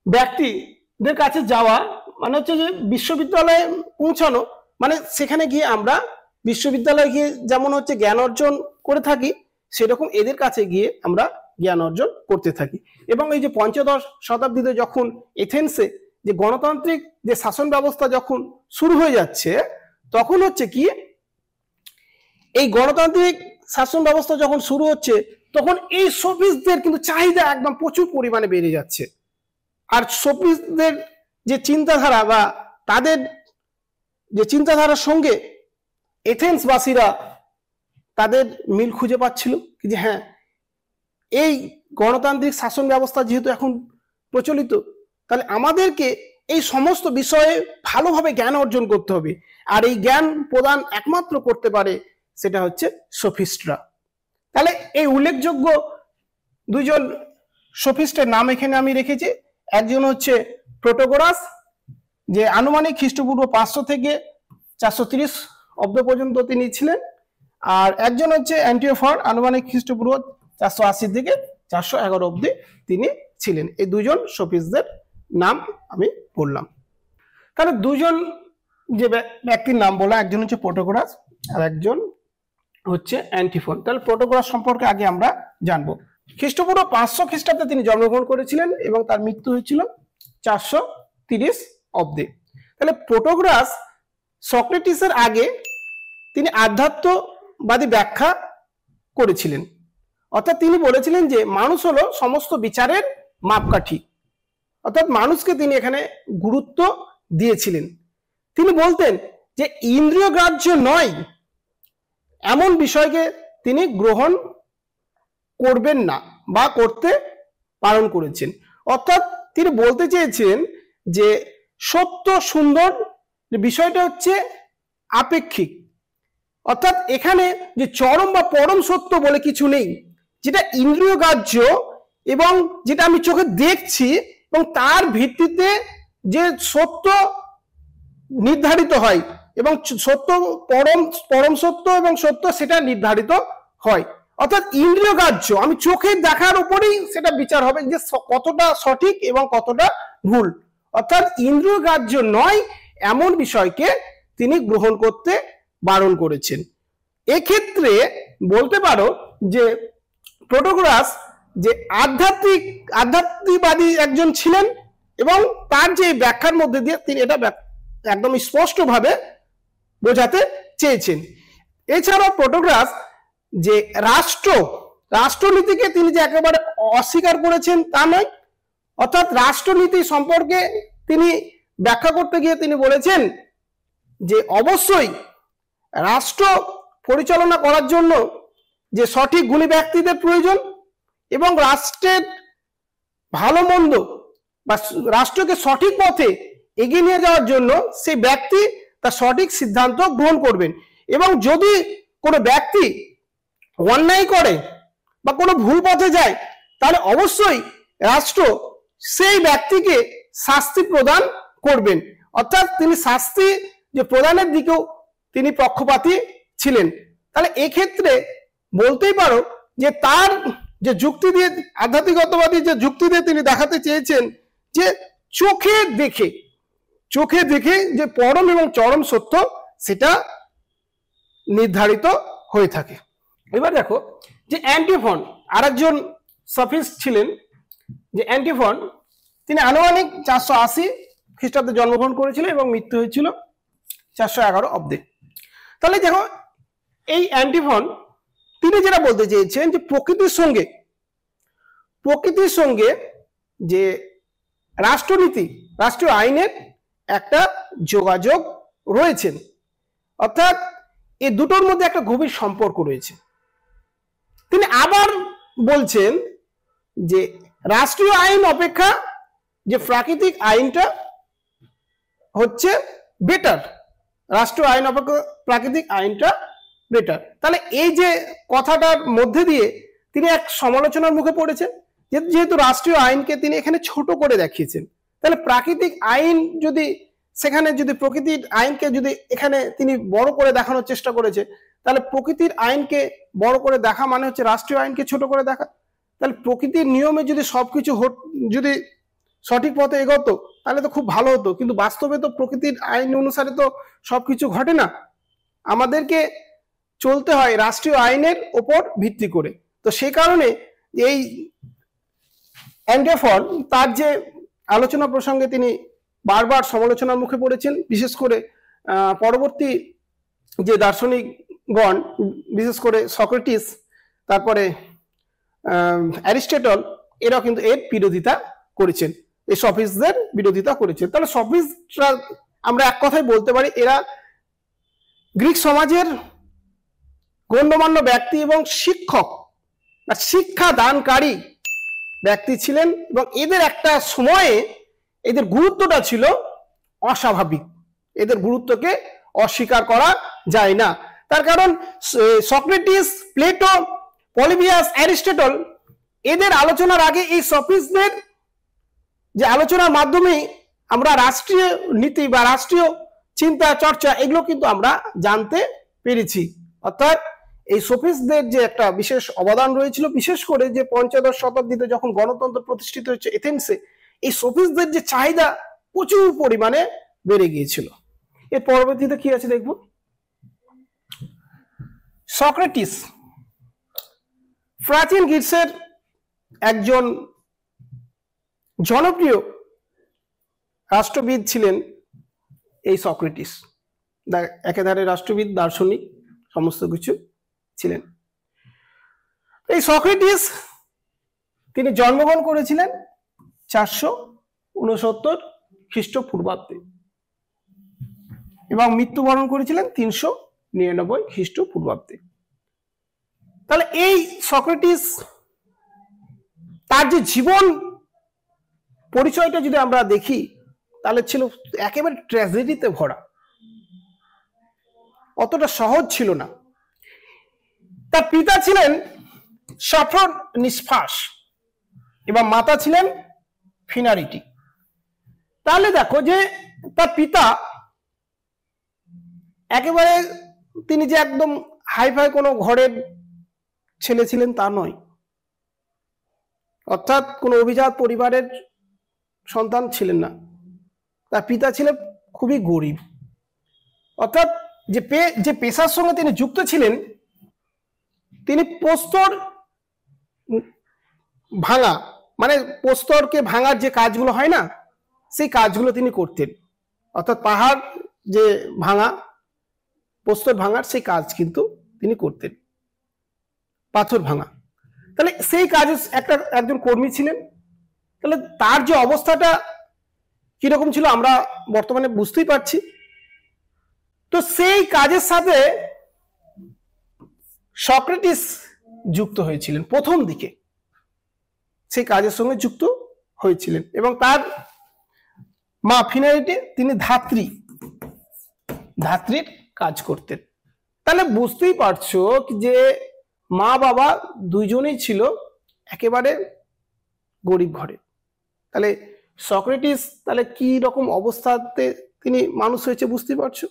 A: ব্যক্তিদের কাছে যাওয়া মানে হচ্ছে যে বিশ্ববিদ্যালয়ে পৌঁছানো, মানে সেখানে গিয়ে আমরা বিশ্ববিদ্যালয়ে গিয়ে যেমন হচ্ছে জ্ঞান অর্জন করে থাকি, সেরকম এদের কাছে গিয়ে আমরা জ্ঞান অর্জন করতে থাকি। এবং এই যে পঞ্চদশ শতাব্দীতে যখন এথেন্সে যে গণতান্ত্রিক যে শাসন ব্যবস্থা যখন শুরু হয়ে যাচ্ছে, তখন হচ্ছে কি এই গণতান্ত্রিক শাসন ব্যবস্থা যখন শুরু হচ্ছে, তখন এই সফিস্টদের কিন্তু চাহিদা একদম প্রচুর পরিমাণে বেড়ে যাচ্ছে। আর সফিস্টদের যে চিন্তাধারা বা তাদের যে চিন্তাধারার সঙ্গে এথেন্সবাসীরা তাদের মিল খুঁজে পাচ্ছিল যে হ্যাঁ, এই গণতান্ত্রিক শাসন ব্যবস্থা যেহেতু এখন প্রচলিত, তাহলে আমাদেরকে এই সমস্ত বিষয়ে ভালোভাবে জ্ঞান অর্জন করতে হবে। আর এই জ্ঞান প্রদান একমাত্র করতে পারে সেটা হচ্ছে সফিস্টরা। তাহলে এই উল্লেখযোগ্য দুইজন সফিস্টের নাম এখানে আমি রেখেছি। একজন হচ্ছে প্রোটোগোরাস, যে আনুমানিক খ্রিস্টপূর্ব 500 থেকে 430 অব্দ পর্যন্ত তিনি ছিলেন। আর একজন হচ্ছে অ্যান্টিওফর, আনুমানিক খ্রিস্টপূর্ব 480 থেকে 411 অব্দি তিনি ছিলেন। এই দুজন সফিস্টদের নাম আমি বললাম। তাহলে দুজন যে ব্যক্তির নাম বলা, একজন হচ্ছে প্রোটোগোরাস আর একজন হচ্ছে অ্যান্টিফোন। তাহলে প্রোটোগোরাস সম্পর্কে আগে আমরা জানবো। খ্রিস্টপূর্ব 500 খ্রিস্টাব্দে তিনি জন্মগ্রহণ করেছিলেন এবং তার মৃত্যু হয়েছিল 430 অব্দে। তাহলে প্রোটোগোরাস সক্রেটিসের আগে তিনি আধ্যাত্মবাদী ব্যাখ্যা করেছিলেন। অর্থাৎ তিনি বলেছিলেন যে মানুষ হলো সমস্ত বিচারের মাপকাঠি। অর্থাৎ মানুষকে তিনি এখানে গুরুত্ব দিয়েছিলেন। তিনি বলতেন যে ইন্দ্রিয় গ্রাহ্য নয় এমন বিষয়কে তিনি গ্রহণ করবেন না বা করতে পালন করেছেন। অর্থাৎ তিনি বলতে চেয়েছেন যে সত্য সুন্দর বিষয়টা হচ্ছে আপেক্ষিক। অর্থাৎ এখানে যে চরম বা পরম সত্য বলে কিছু নেই, যেটা ইন্দ্রিয় গ্রাহ্য এবং যেটা আমি চোখে দেখছি এবং তার ভিত্তিতে যে সত্য নির্ধারিত হয় এবং সত্য পরম সত্য এবং সত্য সেটা নির্ধারিত হয়। অর্থাৎ ইন্দ্রিয় গ্রাহ্য, আমি চোখে দেখার উপরেই সেটা বিচার হবে যে কতটা সঠিক এবং কতটা ভুল। অর্থাৎ ইন্দ্রিয় গ্রাহ্য নয় এমন বিষয়কে তিনি গ্রহণ করতে বারণ করেছেন। এক্ষেত্রে বলতে পারো যে প্রোটোগোরাস যে আধ্যাত্মিকবাদী একজন ছিলেন এবং তার যে ব্যাখ্যার মধ্যে দিয়ে তিনি এটা একদম স্পষ্টভাবে বোঝাতে চেয়েছেন। এছাড়াও প্রোটোগোরাস যে রাষ্ট্রনীতিকে তিনি যে একেবারে অস্বীকার করেছেন তা নয়। অর্থাৎ রাষ্ট্রনীতি সম্পর্কে তিনি ব্যাখ্যা করতে গিয়ে তিনি বলেছেন যে অবশ্যই রাষ্ট্র পরিচালনা করার জন্য যে সঠিক গুণী ব্যক্তিদের প্রয়োজন এবং রাষ্ট্রের ভালো মন্দ বা রাষ্ট্রকে সঠিক পথে এগিয়ে নিয়ে যাওয়ার জন্য সেই ব্যক্তি তার সঠিক সিদ্ধান্ত গ্রহণ করবেন। এবং যদি কোনো ব্যক্তি অন্যায় করে বা কোনো ভুল পথে যায়, তাহলে অবশ্যই রাষ্ট্র সেই ব্যক্তিকে শাস্তি প্রদান করবেন। অর্থাৎ তিনি শাস্তি যে প্রদানের দিকেও তিনি পক্ষপাতী ছিলেন। তাহলে এক্ষেত্রে বলতেই পারো যে তার যে যুক্তি দিয়ে, আধ্যাত্মিকতাবাদী যে যুক্তি দিয়ে তিনি দেখাতে চেয়েছেন যে চোখে দেখে যে পরম এবং চরম সত্য সেটা নির্ধারিত হয়ে থাকে। এবার দেখো যে অ্যান্টিফন, আরেকজন সফিস্ট ছিলেন যে অ্যান্টিফন, তিনি আনুমানিক 480 খ্রিস্টাব্দে জন্মগ্রহণ করেছিলেন এবং মৃত্যু হয়েছিল 411 অব্দে। তাহলে দেখো এই অ্যান্টিফন তিনি যেটা বলতে চেয়েছেন যে প্রকৃতির সঙ্গে যে রাষ্ট্রনীতি, রাষ্ট্রীয় আইনের একটা যোগাযোগ রয়েছে, অর্থাৎ এই দুটোর মধ্যে একটা গভীর সম্পর্ক রয়েছে। তিনি আবার বলছেন যে রাষ্ট্রীয় আইন অপেক্ষা যে প্রাকৃতিক আইনটা হচ্ছে বেটার, রাষ্ট্রীয় আইন অপেক্ষা প্রাকৃতিক আইনটা বেটার। তাহলে এই যে কথাটার মধ্যে দিয়ে তিনি এক সমালোচনার মুখে পড়েছেন, যেহেতু রাষ্ট্রীয় আইনকে তিনি এখানে ছোট করে দেখিয়েছেন, তাহলে প্রাকৃতিক আইন যদি সেখানে যদি প্রকৃতির আইনকে যদি এখানে তিনি বড় করে দেখানোর চেষ্টা করেছে, তাহলে প্রকৃতির আইনকে বড় করে দেখা মানে হচ্ছে রাষ্ট্রীয় আইনকে ছোট করে দেখা। তাহলে প্রকৃতির নিয়মে যদি সবকিছু যদি সঠিক পথে এগোতো তাহলে তো খুব ভালো হতো, কিন্তু বাস্তবে তো প্রকৃতির আইন অনুসারে তো সবকিছু ঘটে না, আমাদেরকে চলতে হয় রাষ্ট্রীয় আইনের ওপর ভিত্তি করে। তো সেই কারণে এই অ্যান্টিফন তার যে আলোচনা প্রসঙ্গে তিনি বারবার সমালোচনার মুখে পড়েছেন, বিশেষ করে পরবর্তী যে দার্শনিকগণ, বিশেষ করে সক্রেটিস, তারপরে অ্যারিস্টটল, এরাও কিন্তু এর বিরোধিতা করেছেন, এই সফিস্টদের বিরোধিতা করেছেন। তাহলে সফিস্টরা আমরা এক কথায় বলতে পারি এরা গ্রিক সমাজের গণ্যমান্য ব্যক্তি এবং শিক্ষক বা শিক্ষা দানকারী ব্যক্তি ছিলেন, এবং এদের একটা সময়ে এদের গুরুত্বটা ছিল অস্বাভাবিক, এদের গুরুত্বকে অস্বীকার করা যায় না। তার কারণ সক্রেটিস, প্লেটো, পলিবিয়াস, অ্যারিস্টটল এদের আলোচনার আগে এই সফিস্টদের যে আলোচনার মাধ্যমে আমরা রাষ্ট্রীয় নীতি বা রাষ্ট্রীয় চিন্তা চর্চা এগুলো কিন্তু আমরা জানতে পেরেছি। অর্থাৎ এই সফিস্টদের যে একটা বিশেষ অবদান রয়েছিল, বিশেষ করে যে পঞ্চদশ শতাব্দীতে যখন গণতন্ত্র প্রতিষ্ঠিত হচ্ছে এথেন্সে, এই সফিস্টদের যে চাহিদা প্রচুর পরিমাণে বেড়ে গিয়েছিল। এর পরবর্তীতে কি আছে দেখব। সক্রেটিস প্রাচীন গ্রিসের একজন জনপ্রিয় রাষ্ট্রবিদ ছিলেন এই সক্রেটিস, একেধারে রাষ্ট্রবিদ, দার্শনিক, সমস্ত কিছু ছিলেন। এই সক্রেটিস তিনি জন্মগ্রহণ করেছিলেন 469 খ্রিস্টপূর্বাব্দে এবং মৃত্যুবরণ করেছিলেন 399 খ্রিস্টপূর্বাব্দে। তাহলে এই সক্রেটিস তার যে জীবন পরিচয়টা যদি আমরা দেখি তাহলে ছিল একেবারে ট্র্যাজেডিতে ভরা, অতটা সহজ ছিল না। তার পিতা ছিলেন সফর নিষ্ফাস এবং মাতা ছিলেন ফিনারিটি। তাহলে দেখো যে তার পিতা একেবারে তিনি যে একদম হাইফাই কোনো ঘরের ছেলে ছিলেন তা নয়, অর্থাৎ কোনো অভিজাত পরিবারের সন্তান ছিলেন না। তার পিতা ছিলেন খুবই গরিব, অর্থাৎ যে পেশার সঙ্গে তিনি যুক্ত ছিলেন, তিনি প্রস্তর ভাঙা, মানে প্রস্তরকে ভাঙার যে কাজগুলো হয় না, সেই কাজগুলো তিনি করতেন। অর্থাৎ পাহাড় যে ভাঙা, প্রস্তর ভাঙার সেই কাজ কিন্তু তিনি করতেন, পাথর ভাঙা। তাহলে সেই কাজে একজন কর্মী ছিলেন। তাহলে তার যে অবস্থাটা কিরকম ছিল আমরা বর্তমানে বুঝতেই পারছি। তো সেই কাজের সাথে সক্রেটিস যুক্ত হয়েছিলেন প্রথম দিকে, সেই কাজের সঙ্গে যুক্ত হয়েছিলেন, এবং তার মা ফিনারিটি তিনি ধাত্রীর কাজ করতেন। তাহলে বুঝতেই পারছো যে মা বাবা দুইজনেই ছিল একেবারে গরিব ঘরে। তাহলে সক্রেটিস তাহলে কি রকম অবস্থাতে তিনি মানুষ হয়েছে বুঝতেই পারছো।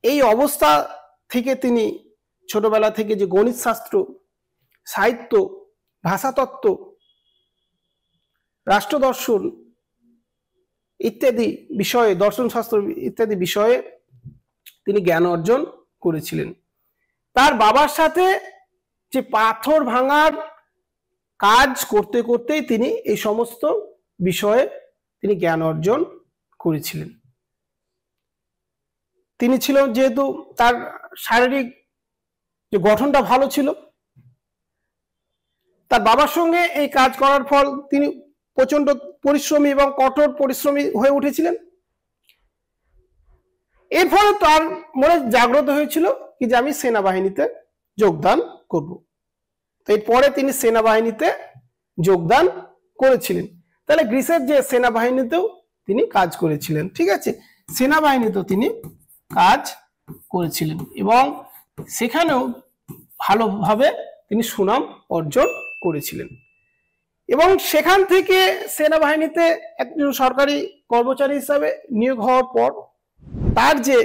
A: এই অবস্থা থেকে তিনি ছোটবেলা থেকে যে গণিত শাস্ত্র, সাহিত্য, ভাষাতত্ত্ব, রাষ্ট্র দর্শন ইত্যাদি বিষয়ে, দর্শন শাস্ত্র ইত্যাদি বিষয়ে তিনি জ্ঞান অর্জন করেছিলেন। তার বাবার সাথে যে পাথর ভাঙার কাজ করতে করতেই তিনি এই সমস্ত বিষয়ে তিনি জ্ঞান অর্জন করেছিলেন। তিনি ছিলেন, যেহেতু তার শারীরিক যে গঠনটা ভালো ছিল, তার বাবার সঙ্গে এই কাজ করার ফল তিনি প্রচন্ড পরিশ্রমী এবং কঠোর পরিশ্রমী হয়ে উঠেছিলেন। এর ফলে তার মনে জাগ্রত হয়েছিল কি যে আমি সেনাবাহিনীতে যোগদান করব। এরপরে তিনি সেনাবাহিনীতে যোগদান করেছিলেন। তাহলে গ্রিসের যে সেনাবাহিনীতেও তিনি কাজ করেছিলেন, ঠিক আছে, সেনাবাহিনীতেও তিনি কাজ করেছিলেন এবং সেখানেও ভালোভাবে তিনি সুনাম অর্জন করেছিলেন। এবং সেখান থেকে সেনাবাহিনীতে একজন সরকারি কর্মচারী হিসাবে নিয়োগ হওয়ার পর তার যে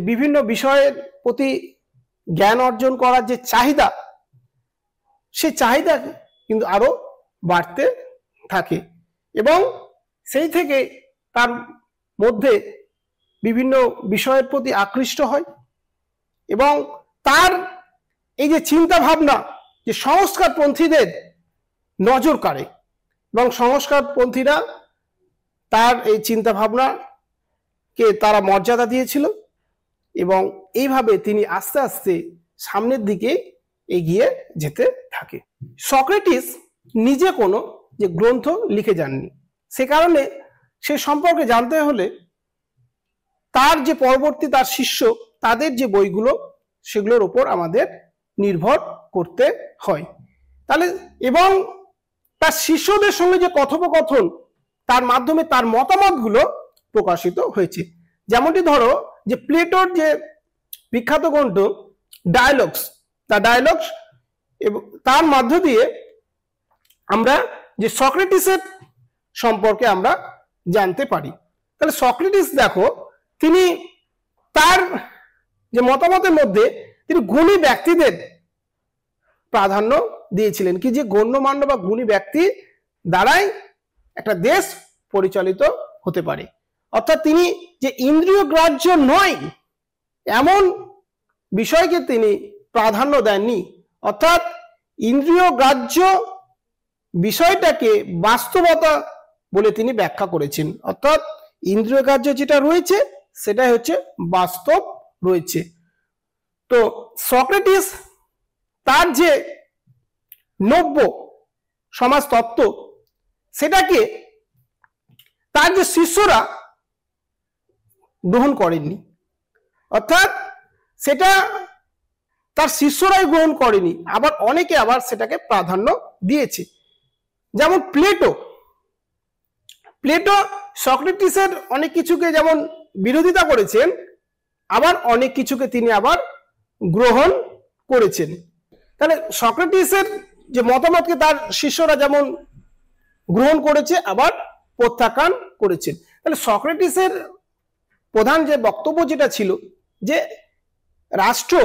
A: বিভিন্ন বিষয়ের প্রতি জ্ঞান অর্জন করার যে চাহিদা, সেই চাহিদা কিন্তু আরো বাড়তে থাকে এবং সেই থেকে তার মধ্যে বিভিন্ন বিষয়ের প্রতি আকৃষ্ট হয় এবং তার এই যে চিন্তা ভাবনা যে সংস্কারপন্থীদের নজর কাড়ে এবং সংস্কারপন্থীরা তার এই চিন্তা ভাবনাকে তারা মর্যাদা দিয়েছিল এবং এইভাবে তিনি আস্তে আস্তে সামনের দিকে এগিয়ে যেতে থাকে। সক্রেটিস নিজে কোনো যে গ্রন্থ লিখে যাননি, সে কারণে সে সম্পর্কে জানতে হলে তার যে পরবর্তী তার শিষ্য তাদের যে বইগুলো সেগুলোর উপর আমাদের নির্ভর করতে হয়। তাহলে এবং তার শিষ্যদের সঙ্গে যে কথোপকথন, তার মাধ্যমে তার মতামতগুলো প্রকাশিত হয়েছে। যেমনটি ধরো যে প্লেটোর যে বিখ্যাত গ্রন্থ ডায়ালগস, এবং তার মধ্য দিয়ে আমরা যে সক্রেটিসের সম্পর্কে আমরা জানতে পারি। তাহলে সক্রেটিস দেখো, তিনি তার যে মতামতের মধ্যে তিনি গুণী ব্যক্তিদের প্রাধান্য দিয়েছিলেন, কি যে গণ্যমান্য বা গুণী ব্যক্তি দ্বারাই একটা দেশ পরিচালিত হতে পারে। অর্থাৎ তিনি যে ইন্দ্রিয় গ্রাহ্য নয় এমন বিষয়কে তিনি প্রাধান্য দেননি, অর্থাৎ ইন্দ্রিয় গ্রাহ্য বিষয়টাকে বাস্তবতা বলে তিনি ব্যাখ্যা করেছেন। অর্থাৎ ইন্দ্রিয় গ্রাহ্য যেটা রয়েছে সেটাই হচ্ছে বাস্তব রয়েছে। তো সক্রেটিস তার যে নব্য সমাজতত্ত্ব সেটাকে তার যে শিষ্যরা গ্রহণ করেননি, অর্থাৎ সেটা তার শিষ্যরাই গ্রহণ করেনি, আবার অনেকে আবার সেটাকে প্রাধান্য দিয়েছে। যেমন প্লেটো সক্রেটিসের অনেক কিছুকে যেমন বিরোধিতা করেছেন, আবার অনেক কিছুকে তিনি আবার গ্রহণ করেছেন। তাহলে সক্রেটিসের যে মতামতকে তার শিষ্যরা যেমন গ্রহণ করেছে আবার প্রত্যাখ্যান করেছেন। তাহলে সক্রেটিসের প্রধান যে বক্তব্য যেটা ছিল যে রাষ্ট্র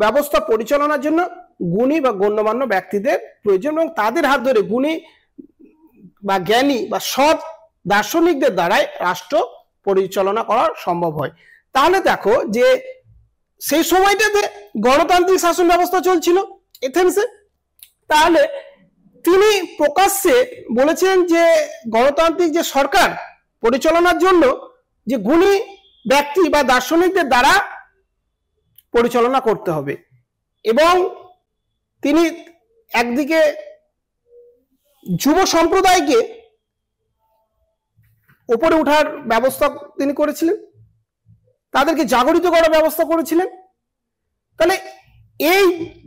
A: ব্যবস্থা পরিচালনার জন্য গুণী বা গণ্যমান্য ব্যক্তিদের প্রয়োজন এবং তাদের হাত ধরে গুণী বা জ্ঞানী বা সৎ দার্শনিকদের দ্বারাই রাষ্ট্র পরিচালনা করা সম্ভব হয়। তাহলে দেখো যে সেই সময়টাতে গণতান্ত্রিক শাসন ব্যবস্থা চলছিল এথেন্সে, তাহলে তিনি প্রকাশ্যে বলেছেন যে গণতান্ত্রিক যে সরকার পরিচালনার জন্য যে গুণী ব্যক্তি বা দার্শনিকদের দ্বারা পরিচালনা করতে হবে এবং তিনি একদিকে যুব সম্প্রদায়কে উপরে ওঠার ব্যবস্থা তিনি করেছিলেন, তাদেরকে জাগরিত করার ব্যবস্থা করেছিলেন। তাহলে এই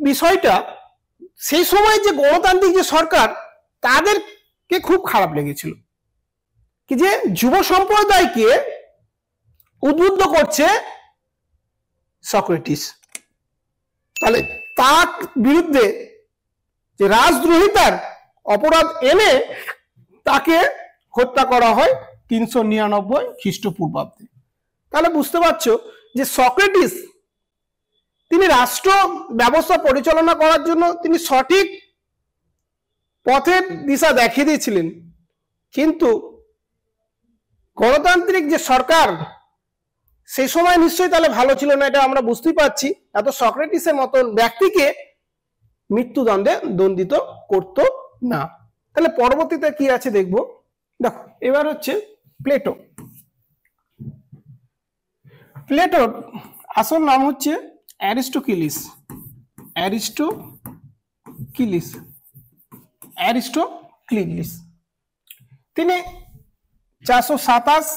A: বিষয়টা সেই সময় যে গণতান্ত্রিক যে সরকার তাদেরকে খুব খারাপ লেগেছিল, কি যে যুব সম্প্রদায়কে উদ্বুদ্ধ করছে সক্রেটিস। তাহলে তার বিরুদ্ধে যে রাজদ্রোহিতার অপরাধ এনে তাকে হত্যা করা হয় 399 খ্রিস্টপূর্বাব্দে। তাহলে বুঝতে পারছো যে সক্রেটিস তিনি রাষ্ট্র ব্যবস্থা পরিচালনা করার জন্য তিনি সঠিক পথের দিশা দেখিয়ে দিয়েছিলেন, কিন্তু গণতান্ত্রিক যে সরকার সেই সময় নিশ্চয়ই তাহলে ভালো ছিল না, এটা আমরা বুঝতেই পারছি। এত সক্রেটিসের মতন ব্যক্তিকে মৃত্যুদণ্ডে দণ্ডিত করতো না। তাহলে পরবর্তীতে কি আছে দেখবো। দেখো এবার হচ্ছে প্লেটো। প্লেটোর আসল নাম হচ্ছে অ্যারিস্টোকিলিস। অ্যারিস্টোক্লিলিস। তিনি 427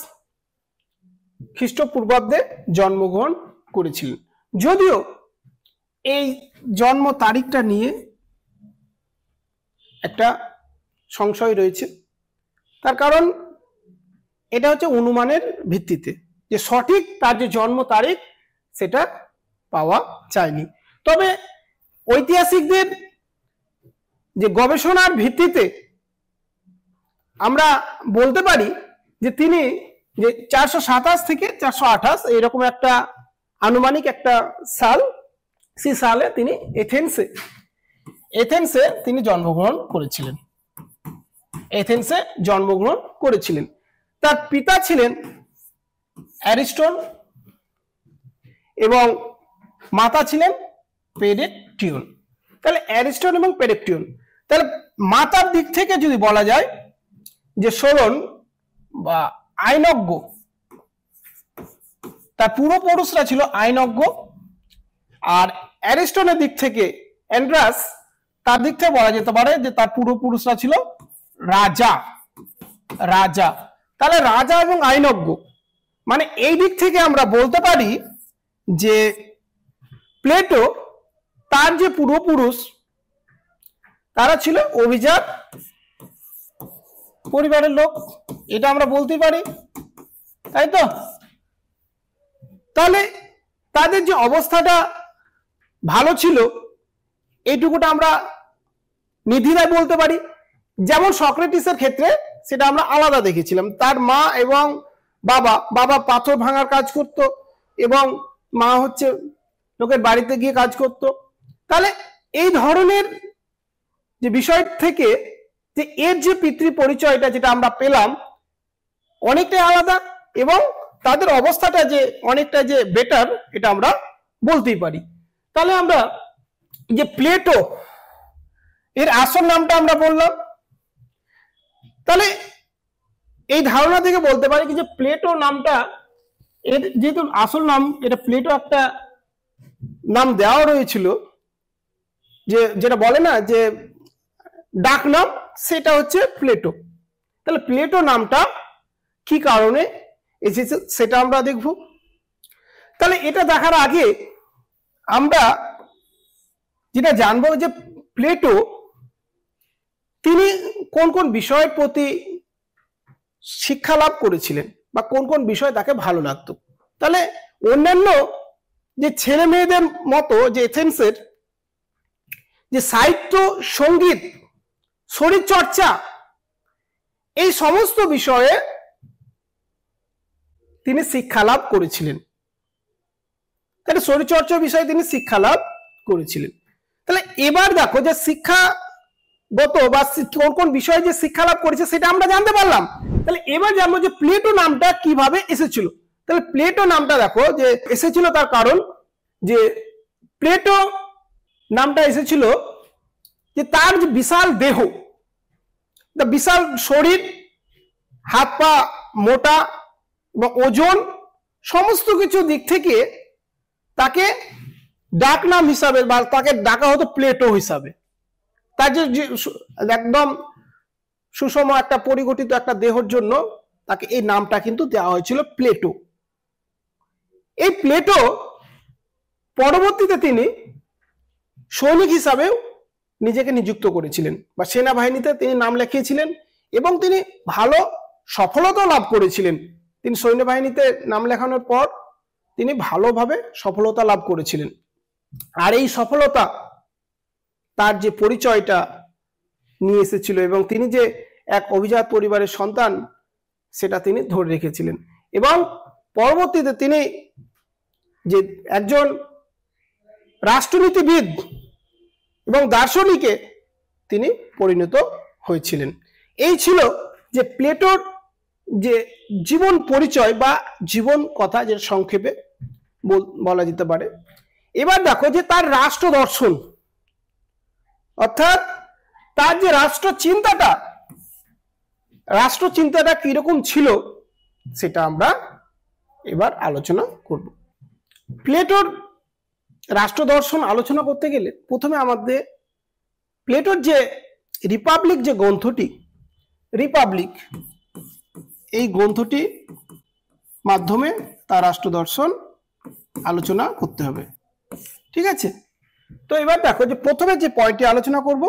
A: খ্রিস্টপূর্বাব্দে জন্মগ্রহণ করেছিলেন। যদিও এই জন্ম তারিখটা নিয়ে একটা সংশয় রয়েছে, তার কারণ এটা হচ্ছে অনুমানের ভিত্তিতে, যে সঠিক তার যে জন্ম তারিখ সেটা পাওয়া যায়নি। তবে ঐতিহাসিকদের যে গবেষণার ভিত্তিতে আমরা বলতে পারি যে তিনি যে 427 থেকে 428 এরকম একটা আনুমানিক একটা সাল, সেই সালে তিনি এথেন্সে তিনি জন্মগ্রহণ করেছিলেন। তার পিতা ছিলেন অ্যারিস্টন এবং মাতা ছিলেন পেরেকটিয়ন। তাহলে অ্যারিস্টন এবং পেরেকটিয়ন, তাহলে মাতার দিক থেকে যদি বলা যায় যে সোলন বা আইনজ্ঞ, তার পূর্বপুরুষরা ছিল আইনজ্ঞ। আর অ্যারিস্টনের দিক থেকে অ্যান্ড্রাস, তার দিক থেকে বলা যেতে পারে যে তার পূর্বপুরুষরা ছিল রাজা। তাহলে রাজা এবং আইনজ্ঞ, মানে এই দিক থেকে আমরা বলতে পারি যে প্লেটো তার যে পূর্বপুরুষ তারা ছিল অভিজাত পরিবারের লোক, এটা আমরা বলতে পারি, তাই তো? তাহলে তাদের যে অবস্থাটা ভালো ছিল এইটুকুটা আমরা নির্দ্বিধায় বলতে পারি। যেমন সক্রেটিসের ক্ষেত্রে সেটা আমরা আলাদা দেখেছিলাম, তার মা এবং বাবা পাথর ভাঙার কাজ করত এবং মা হচ্ছে লোকের বাড়িতে গিয়ে কাজ করত। তাহলে এই ধরনের যে বিষয় থেকে যে এর যে পিতৃ পরিচয়টা যেটা আমরা পেলাম অনেকটাই আলাদা, এবং তাদের অবস্থাটা যে অনেকটা যে বেটার, এটা আমরা বলতেই পারি। তাহলে আমরা যে প্লেটো এর আসল নামটা আমরা বললাম, তাহলে এই ধারণা থেকে বলতে পারি যে প্লেটো নামটা এর যেহেতু আসল নাম, এটা প্লেটো একটা নাম দেওয়া রয়েছিল, যে যেটা বলে না যে ডাক নাম, সেটা হচ্ছে প্লেটো। তাহলে প্লেটো নামটা কি কারণে এসেছে সেটা আমরা দেখব। তাহলে এটা দেখার আগে আমরা যেটা জানবো যে প্লেটো তিনি কোন কোন বিষয়ের প্রতি শিক্ষা লাভ করেছিলেন বা কোন কোন বিষয় তাকে ভালো লাগতো। তাহলে অন্যান্য যে ছেলে মেয়েদের মতো যে এথেন্সের যে সাহিত্য, সঙ্গীত, শরীরচর্চা, এই সমস্ত বিষয়ে তিনি শিক্ষা লাভ করেছিলেন। তাহলে শরীরচর্চা বিষয়ে তিনি শিক্ষা লাভ করেছিলেন। তাহলে এবার দেখো যে শিক্ষাগত বা কোন কোন বিষয়ে যে শিক্ষা লাভ করেছে সেটা আমরা জানতে পারলাম। তাহলে এবার জানবো যে প্লেটো নামটা কিভাবে এসেছিল। তাহলে প্লেটো নামটা দেখো যে এসেছিল, তার কারণ যে প্লেটো নামটা এসেছিল যে তার যে বিশাল দেহ, বিশাল শরীর, হাত পা মোটা বা ওজন, সমস্ত কিছু দিক থেকে তাকে ডাক নাম হিসাবে বা তাকে ডাকা হতো প্লেটো হিসাবে। তার যে একদম সুষম একটা পরিগঠিত একটা দেহের জন্য তাকে এই নামটা কিন্তু দেওয়া হয়েছিল প্লেটো। এই প্লেটো পরবর্তীতে তিনি সৈনিক হিসাবেও নিজেকে নিযুক্ত করেছিলেন বা সেনাবাহিনীতে তিনি নাম লেখিয়েছিলেন এবং তিনি ভালো সফলতা লাভ করেছিলেন। তিনি সৈন্যবাহিনীতে নাম লেখানোর পর তিনি ভালোভাবে সফলতা লাভ করেছিলেন। আর এই সফলতা তার যে পরিচয়টা নিয়ে এসেছিল এবং তিনি যে এক অভিজাত পরিবারের সন্তান সেটা তিনি ধরে রেখেছিলেন। এবং পরবর্তীতে তিনি যে একজন রাষ্ট্রনীতিবিদ এবং দার্শনিকে তিনি পরিণত হয়েছিলেন। এই ছিল যে প্লেটোর যে জীবন পরিচয় বা জীবন কথা, যেটা সংক্ষেপে বলা যেতে পারে। এবার দেখো যে তার রাষ্ট্র দর্শন, অর্থাৎ তার যে রাষ্ট্র চিন্তাটা কিরকম ছিল সেটা আমরা এবার আলোচনা করব। প্লেটোর রাষ্ট্র দর্শন আলোচনা করতে গেলে প্রথমে আমাদের প্লেটোর যে রিপাবলিক যে গ্রন্থটি, রিপাবলিক, এই গ্রন্থটি মাধ্যমে তার রাষ্ট্র দর্শন আলোচনা করতে হবে। ঠিক আছে, তো এবার দেখো যে প্রথমে যে পয়েন্টটি আলোচনা করব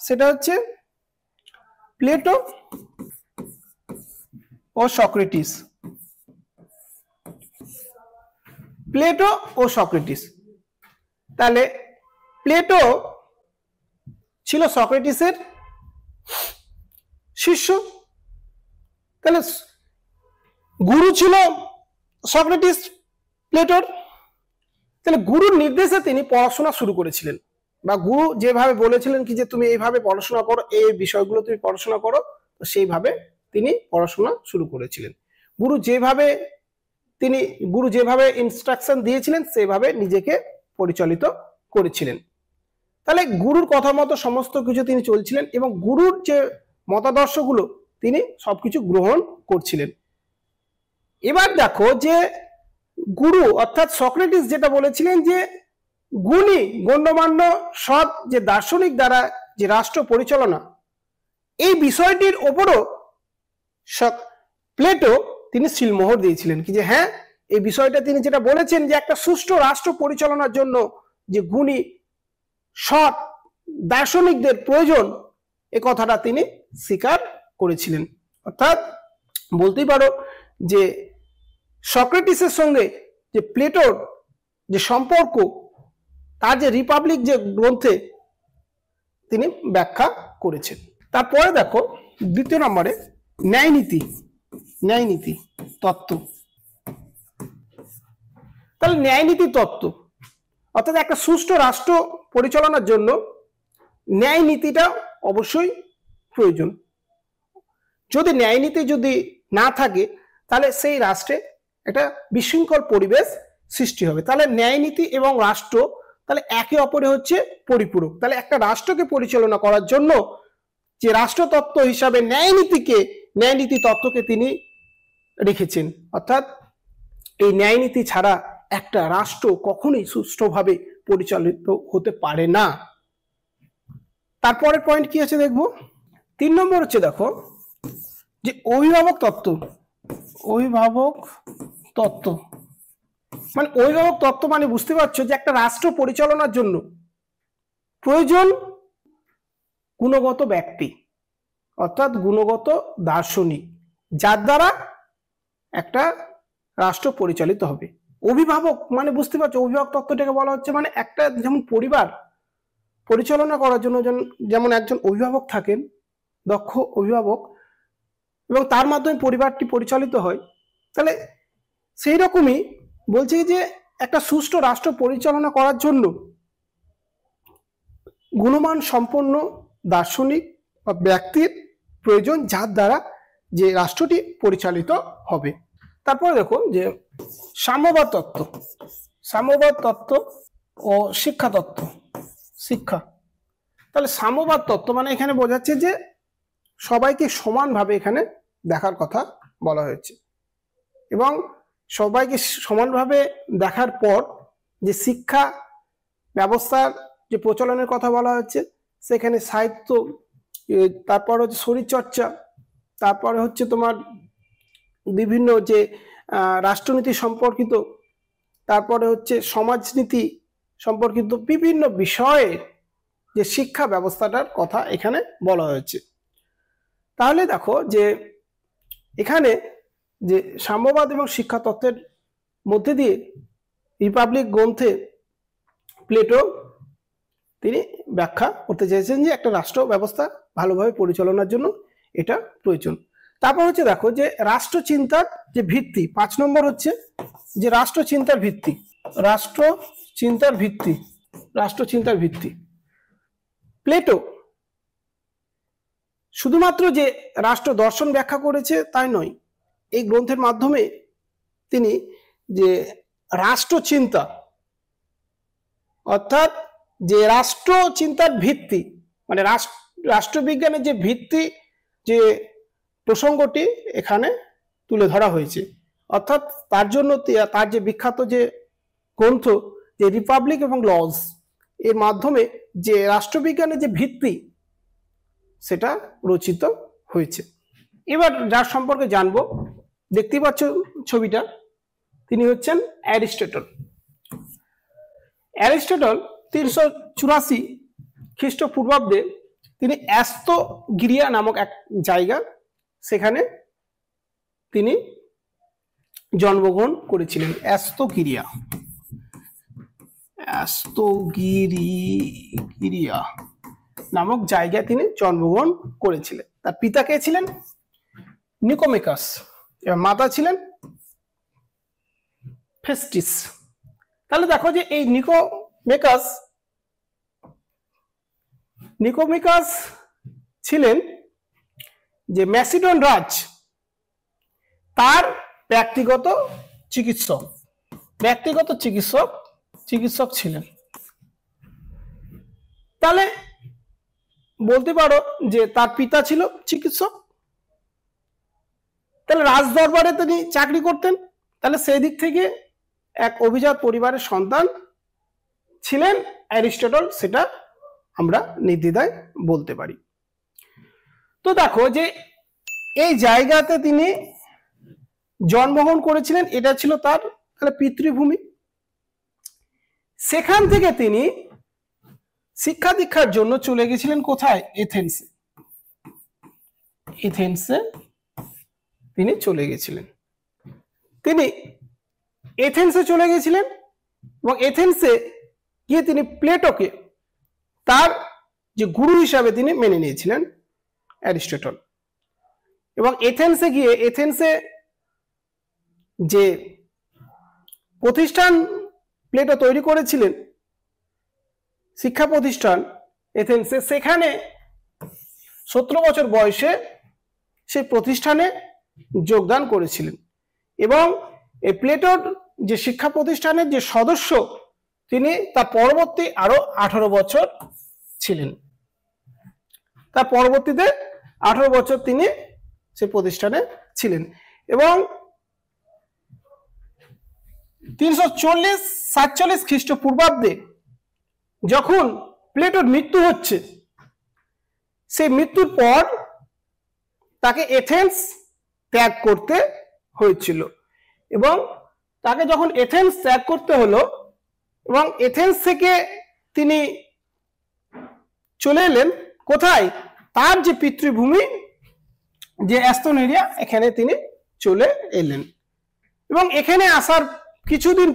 A: সেটা হচ্ছে প্লেটো ও সক্রেটিস। প্লেটো ও সক্রেটিস, তাহলে প্লেটো ছিল সক্রেটিসের শিষ্য, তাহলে গুরু ছিল সক্রেটিস প্লেটোর। তাহলে গুরুর নির্দেশে তিনি পড়াশোনা শুরু করেছিলেন, বা গুরু যেভাবে বলেছিলেন কি যে তুমি এইভাবে পড়াশোনা করো, এই বিষয়গুলো তুমি পড়াশোনা করো, তো সেইভাবে তিনি পড়াশোনা শুরু করেছিলেন। গুরু যেভাবে ইনস্ট্রাকশন দিয়েছিলেন সেভাবে নিজেকে পরিচালিত করেছিলেন। তাহলে গুরুর কথা মতো সমস্ত কিছু তিনি চলছিলেন এবং গুরুর যে মতাদর্শগুলো তিনি সবকিছু গ্রহণ করছিলেন। এবার দেখো যে গুরু অর্থাৎ সক্রেটিস যেটা বলেছিলেন যে গুণী গণ্যমান্য সৎ যে দার্শনিক দ্বারা যে রাষ্ট্র পরিচালনা, এই বিষয়টির ওপরও প্লেটো তিনি সিলমোহর দিয়েছিলেন কি যে হ্যাঁ, এই বিষয়টা তিনি যেটা বলেছেন যে একটা সুষ্ঠু রাষ্ট্র পরিচালনার জন্য যে গুণী সৎ দার্শনিকদের প্রয়োজন, এ কথাটা তিনি স্বীকার করেছিলেন। অর্থাৎ বলতেই পারো যে সক্রেটিসের সঙ্গে যে প্লেটোর যে সম্পর্ক, তার যে রিপাবলিক যে গ্রন্থে তিনি ব্যাখ্যা করেছেন। তারপরে দেখো দ্বিতীয় নম্বরে ন্যায় নীতি তত্ত্ব। তাহলে ন্যায় নীতি তত্ত্ব অর্থাৎ একটা সুষ্ঠু রাষ্ট্র পরিচালনার জন্য ন্যায় নীতিটা অবশ্যই প্রয়োজন। যদি ন্যায় নীতি যদি না থাকে তাহলে সেই রাষ্ট্রে একটা বিশৃঙ্খল পরিবেশ সৃষ্টি হবে। তাহলে ন্যায় নীতি এবং রাষ্ট্র তাহলে একে অপরে হচ্ছে পরিপূরক। তাহলে একটা রাষ্ট্রকে পরিচালনা করার জন্য যে রাষ্ট্রতত্ত্ব হিসাবে ন্যায় নীতি তত্ত্বকে তিনি রেখেছেন। অর্থাৎ এই ন্যায় নীতি ছাড়া একটা রাষ্ট্র কখনোই সুষ্ঠুভাবে পরিচালিত হতে পারে না। তারপরের পয়েন্ট কি আছে দেখবো, 3 নম্বর হচ্ছে দেখো যে অভিভাবক তত্ত্ব। মানে অভিভাবক তত্ত্ব মানে বুঝতে পারছো যে একটা রাষ্ট্র পরিচালনার জন্য প্রয়োজন গুণগত ব্যক্তি, অর্থাৎ গুণগত দার্শনিক, যার দ্বারা একটা রাষ্ট্র পরিচালিত হবে। অভিভাবক মানে বুঝতে পারছো অভিভাবক তত্ত্বটাকে বলা হচ্ছে মানে একটা যেমন পরিবার পরিচালনা করার জন্য যেমন একজন অভিভাবক থাকেন, দক্ষ অভিভাবক, এবং তার মাধ্যমে পরিবারটি পরিচালিত হয়। তাহলে সেই রকমই বলছি যে একটা সুষ্ঠু রাষ্ট্র পরিচালনা করার জন্য গুণমান সম্পন্ন দার্শনিক বা ব্যক্তির প্রয়োজন, যার দ্বারা যে রাষ্ট্রটি পরিচালিত হবে। তারপরে দেখো যে সাম্যবাদ তত্ত্ব ও শিক্ষা তত্ত্ব। তাহলে সাম্যবাদ তত্ত্ব মানে এখানে বোঝাচ্ছে যে সবাইকে সমানভাবে এখানে দেখার কথা বলা হয়েছে, এবং সবাইকে সমানভাবে দেখার পর যে শিক্ষা ব্যবস্থার যে প্রচলনের কথা বলা হচ্ছে, সেখানে সাহিত্য, তারপর হচ্ছে শরীরচর্চা, তারপরে হচ্ছে তোমার বিভিন্ন যে রাষ্ট্রনীতি সম্পর্কিত, তারপরে হচ্ছে সমাজনীতি সম্পর্কিত বিভিন্ন বিষয়ে যে শিক্ষা ব্যবস্থাটার কথা এখানে বলা হয়েছে। তাহলে দেখো যে এখানে যে সাম্যবাদ এবং শিক্ষা তত্ত্বের মধ্যে দিয়ে রিপাবলিক গ্রন্থে প্লেটো তিনি ব্যাখ্যা করতে চেয়েছেন যে একটা রাষ্ট্র ব্যবস্থা ভালোভাবে পরিচালনার জন্য এটা প্রয়োজন। তারপর হচ্ছে দেখো যে রাষ্ট্রচিন্তার যে ভিত্তি, 5 নম্বর হচ্ছে যে রাষ্ট্রচিন্তার ভিত্তি। রাষ্ট্র চিন্তার ভিত্তি, রাষ্ট্রচিন্তার ভিত্তি। প্লেটো শুধুমাত্র যে রাষ্ট্র দর্শন ব্যাখ্যা করেছে তাই নয়, এই গ্রন্থের মাধ্যমে তিনি যে রাষ্ট্রচিন্তা অর্থাৎ যে রাষ্ট্রচিন্তার ভিত্তি মানে রাষ্ট্রবিজ্ঞানের যে ভিত্তি যে প্রসঙ্গটি এখানে তুলে ধরা হয়েছে। অর্থাৎ তার জন্য তার যে বিখ্যাত যে গ্রন্থ যে রিপাবলিক এবং লজ এর মাধ্যমে যে রাষ্ট্রবিজ্ঞানের যে ভিত্তি সেটা রচিত হয়েছে। এবার যার সম্পর্কে জানবো, দেখতেই পাচ্ছ ছবিটা, তিনি হচ্ছেন অ্যারিস্টটল। অ্যারিস্টটল 384 খ্রিস্টপূর্বাব্দে তিনি অ্যাস্তগিরিয়া নামক এক জায়গা সেখানে তিনি জন্মগ্রহণ করেছিলেন। অ্যাস্তগিরিয়া নামক জায়গায় তিনি জন্মগ্রহণ করেছিলেন। তার পিতা কে ছিলেন? নিকোমেকাস, এবং মাতা ছিলেন ফেস্টিস। তাহলে দেখো যে এই নিকোমেকাস ছিলেন যে ম্যাসিডন রাজ তার ব্যক্তিগত চিকিৎসক ছিলেন। তাহলে বলতে পারো যে তার পিতা ছিল চিকিৎসক, তাহলে রাজ দরবারে তিনি চাকরি করতেন। তাহলে সেই দিক থেকে এক অভিজাত পরিবারের সন্তান ছিলেন অ্যারিস্টটল, সেটা আমরা নির্দ্বিধায় বলতে পারি। তো দেখো যে এই জায়গাতে তিনি জন্মগ্রহণ করেছিলেন, এটা ছিল তার তাহলে পিতৃভূমি। সেখান থেকে তিনি শিক্ষা দীক্ষার জন্য চলে গেছিলেন কোথায়? এথেন্সে তিনি চলে গেছিলেন। তিনি এথেন্সে চলে গেছিলেন এবং এথেন্সে গিয়ে তিনি প্লেটোকে তার যে গুরু হিসাবে তিনি মেনে নিয়েছিলেন অ্যারিস্টটল। এবং এথেন্সে যে প্রতিষ্ঠান প্লেটো তৈরি করেছিলেন, শিক্ষা প্রতিষ্ঠান এথেন্সে, সেখানে 17 বছর বয়সে সেই প্রতিষ্ঠানে যোগদান করেছিলেন। এবং এই প্লেটোর যে শিক্ষা প্রতিষ্ঠানের যে সদস্য তিনি তার পরবর্তী আরো 18 বছর ছিলেন। তার পরবর্তীতে 18 বছর তিনি সেই প্রতিষ্ঠানে ছিলেন। এবং 347 খ্রিস্টপূর্বাব্দে যখন প্লেটোর মৃত্যু হচ্ছে, সেই মৃত্যুর পর তাকে এথেন্স ত্যাগ করতে হয়েছিল। এবং তাকে যখন এথেন্স ত্যাগ করতে হলো এবং এথেন্স থেকে তিনি চলে এলেন কোথায়? তার যে পিতৃভূমি যে অ্যাস্তোনেরিয়া, এখানে তিনি চলে এলেন। এবং এখানে আসার কিছুদিন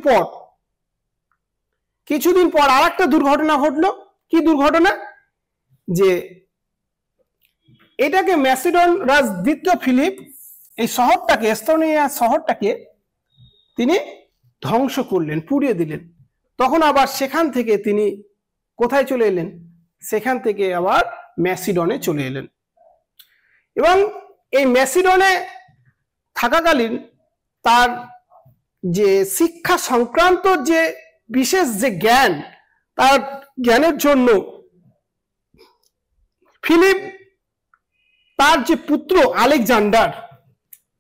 A: পর আর একটা দুর্ঘটনা ঘটলো। কি দুর্ঘটনা? যে এটাকে ম্যাসিডন রাজ দ্বিতীয় ফিলিপ এই শহরটাকে, এস্তোনিয়া শহরটাকে তিনি ধ্বংস করলেন, পুড়িয়ে দিলেন। তখন আবার সেখান থেকে তিনি কোথায় চলে এলেন? সেখান থেকে আবার ম্যাসিডনে চলে এলেন। এবং এই ম্যাসিডনে থাকাকালীন তার যে শিক্ষা সংক্রান্ত যে বিশেষ যে জ্ঞান, তার জ্ঞানের জন্য ফিলিপ তার যে পুত্র আলেকজান্ডার,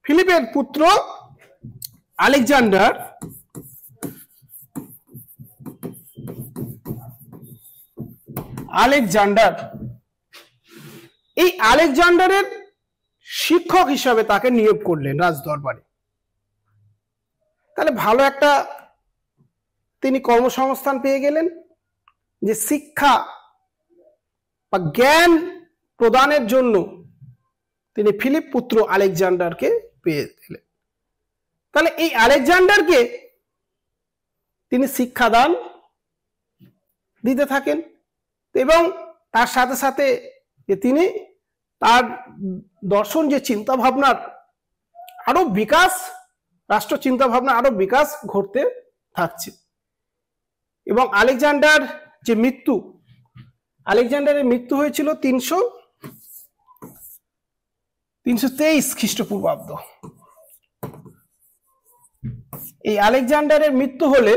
A: ফিলিপের পুত্র আলেকজান্ডার এই আলেকজান্ডারের শিক্ষক হিসাবে তাকে নিয়োগ করলেন রাজদরবারে। তাহলে ভালো একটা তিনি কর্মসংস্থান পেয়ে গেলেন, যে শিক্ষা বা জ্ঞান প্রদানের জন্য তিনি ফিলিপ পুত্র আলেকজান্ডারকে পেয়ে গেলেন। তাহলে এই আলেকজান্ডারকে তিনি শিক্ষাদান দিতে থাকেন এবং তার সাথে সাথে যে তিনি তার দর্শন যে চিন্তা ভাবনার আরো বিকাশ, রাষ্ট্র চিন্তা ভাবনা আরো বিকাশ ঘটতে থাকছে। এবং আলেকজান্ডারের মৃত্যু হয়েছিল 323 খ্রিস্টপূর্বাব্দ। এই আলেকজান্ডারের মৃত্যু হলে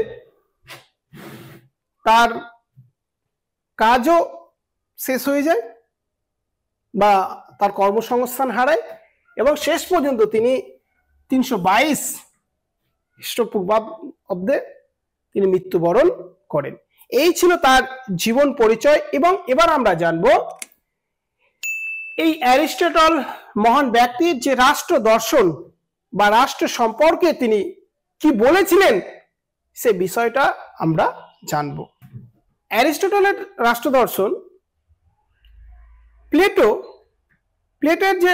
A: তার কাজও শেষ হয়ে যায় বা তার কর্মসংস্থান হারায় এবং শেষ পর্যন্ত তিনি 322 খ্রিস্টপূর্বাব্দে তিনি মৃত্যুবরণ করেন। এই ছিল তার জীবন পরিচয়। এবং এবার আমরা জানব এই অ্যারিস্টটল মহান ব্যক্তির যে রাষ্ট্র দর্শন বা রাষ্ট্র সম্পর্কে তিনি কি বলেছিলেন সে বিষয়টা আমরা জানব। অ্যারিস্টটলের রাষ্ট্র দর্শন, প্লেটোর যে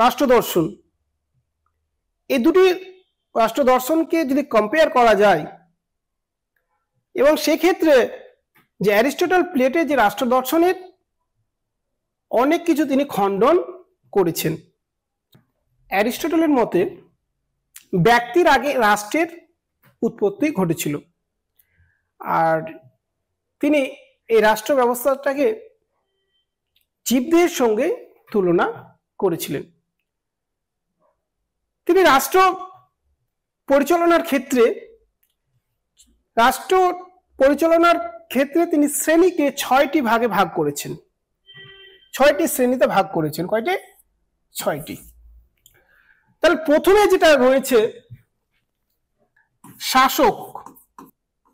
A: রাষ্ট্র দর্শন, এই দুটি রাষ্ট্র দর্শনকে যদি কম্পেয়ার করা যায় এবং সেক্ষেত্রে যে অ্যারিস্টটল প্লেটের যে রাষ্ট্র দর্শনের অনেক কিছু তিনি খণ্ডন করেছেন। অ্যারিস্টটলের মতে ব্যক্তির আগে রাষ্ট্রের উৎপত্তি ঘটেছিল, আর তিনি এই রাষ্ট্র ব্যবস্থাটাকে জীবদের সঙ্গে তুলনা করেছিলেন। তিনি রাষ্ট্র পরিচালনার ক্ষেত্রে তিনি শ্রেণীকে 6টি ভাগে ভাগ করেছেন, 6টি শ্রেণীতে ভাগ করেছেন। কয়টি? 6টি। তাহলে প্রথমে যেটা রয়েছে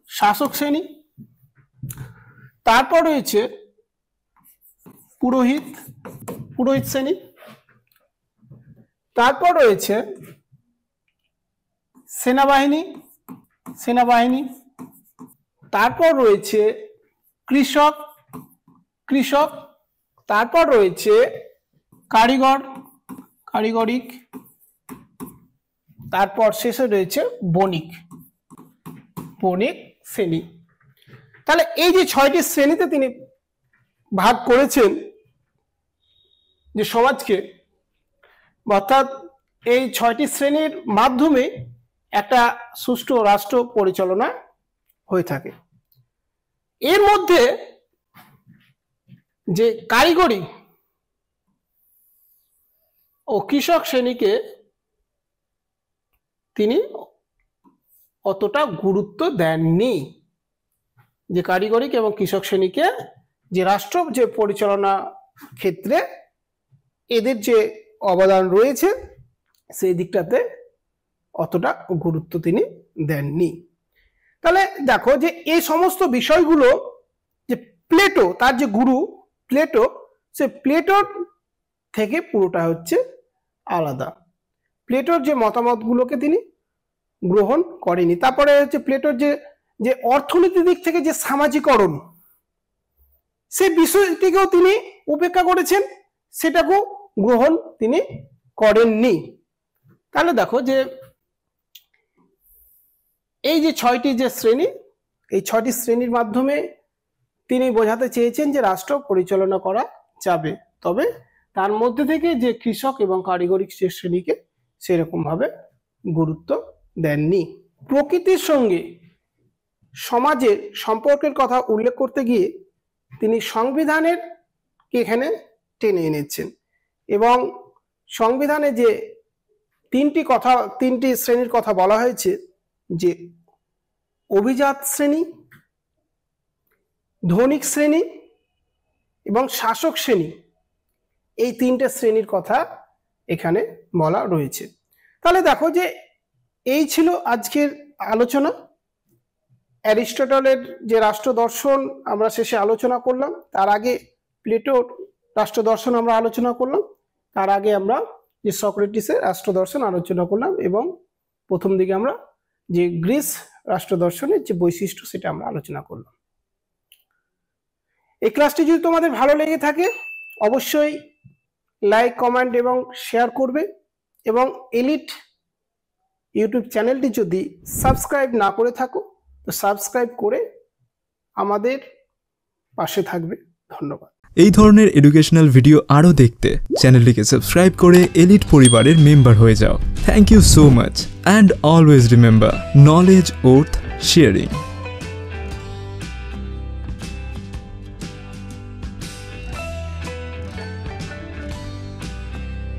A: শাসক শ্রেণী, তারপর রয়েছে পুরোহিত শ্রেণী, তারপর রয়েছে সেনাবাহিনী, তারপর রয়েছে কৃষক, তারপর রয়েছে কারিগরিক, তারপর শেষে রয়েছে বণিক শ্রেণী। তাহলে এই যে 6টি শ্রেণীতে তিনি ভাগ করেছেন যে সমাজকে, অর্থাৎ এই 6টি শ্রেণীর মাধ্যমে একটা সুষ্ঠু রাষ্ট্র পরিচালনা হয়ে থাকে। এর মধ্যে যে কারিগরি ও কৃষক শ্রেণীকে তিনি অতটা গুরুত্ব দেননি। যে কারিগরিক এবং কৃষক শ্রেণীকে যে রাষ্ট্র যে পরিচালনা ক্ষেত্রে এদের যে অবদান রয়েছে সেই দিকটাতে অতটা গুরুত্ব তিনি দেননি। তাহলে দেখো যে এই সমস্ত বিষয়গুলো যে প্লেটো, তার যে গুরু প্লেটো, সে প্লেটোর থেকে পুরোটা হচ্ছে আলাদা। প্লেটোর যে মতামতগুলোকে তিনি গ্রহণ করেনি। তারপরে হচ্ছে প্লেটোর যে অর্থনীতির দিক থেকে যে সামাজিকরণ, সেই বিষয়টিকেও তিনি উপেক্ষা করেছেন, সেটাকেও গ্রহণ তিনি করেননি। তাহলে দেখো যে এই যে 6টি যে শ্রেণী, এই 6টি শ্রেণীর মাধ্যমে তিনি বোঝাতে চেয়েছেন যে রাষ্ট্র পরিচালনা করা যাবে, তবে তার মধ্যে থেকে যে কৃষক এবং কারিগরিক যে শ্রেণীকে সেরকম ভাবে গুরুত্ব দেননি। প্রকৃতির সঙ্গে সমাজের সম্পর্কের কথা উল্লেখ করতে গিয়ে তিনি সংবিধানের এখানে টেনে এনেছেন এবং সংবিধানে যে 3টি শ্রেণীর কথা বলা হয়েছে, যে অভিজাত শ্রেণী, ধনিক শ্রেণী এবং শাসক শ্রেণী, এই 3টে শ্রেণীর কথা এখানে বলা রয়েছে। তাহলে দেখো যে এই ছিল আজকের আলোচনা। অ্যারিস্টটলের যে রাষ্ট্র দর্শন আমরা শেষে আলোচনা করলাম, তার আগে প্লেটোর রাষ্ট্র দর্শন আমরা আলোচনা করলাম, তার আগে আমরা যে সক্রেটিসের রাষ্ট্র দর্শন আলোচনা করলাম এবং প্রথম দিকে আমরা যে গ্রিস রাষ্ট্র দর্শনের যে বৈশিষ্ট্য সেটা আমরা আলোচনা করলাম। এই ক্লাসটি যদি তোমাদের ভালো লেগে থাকে অবশ্যই লাইক, কমেন্ট এবং শেয়ার করবে এবং এলিট ইউটিউব চ্যানেলটি যদি সাবস্ক্রাইব না করে থাকো তো সাবস্ক্রাইব করে আমাদের পাশে থাকবে। ধন্যবাদ।
B: এই ধরনের এডুকেশনাল ভিডিও আরও দেখতে চ্যানেলটিকে সাবস্ক্রাইব করে এলিট পরিবারের মেম্বার হয়ে যাও। Thank you so much and always remember, knowledge worth sharing.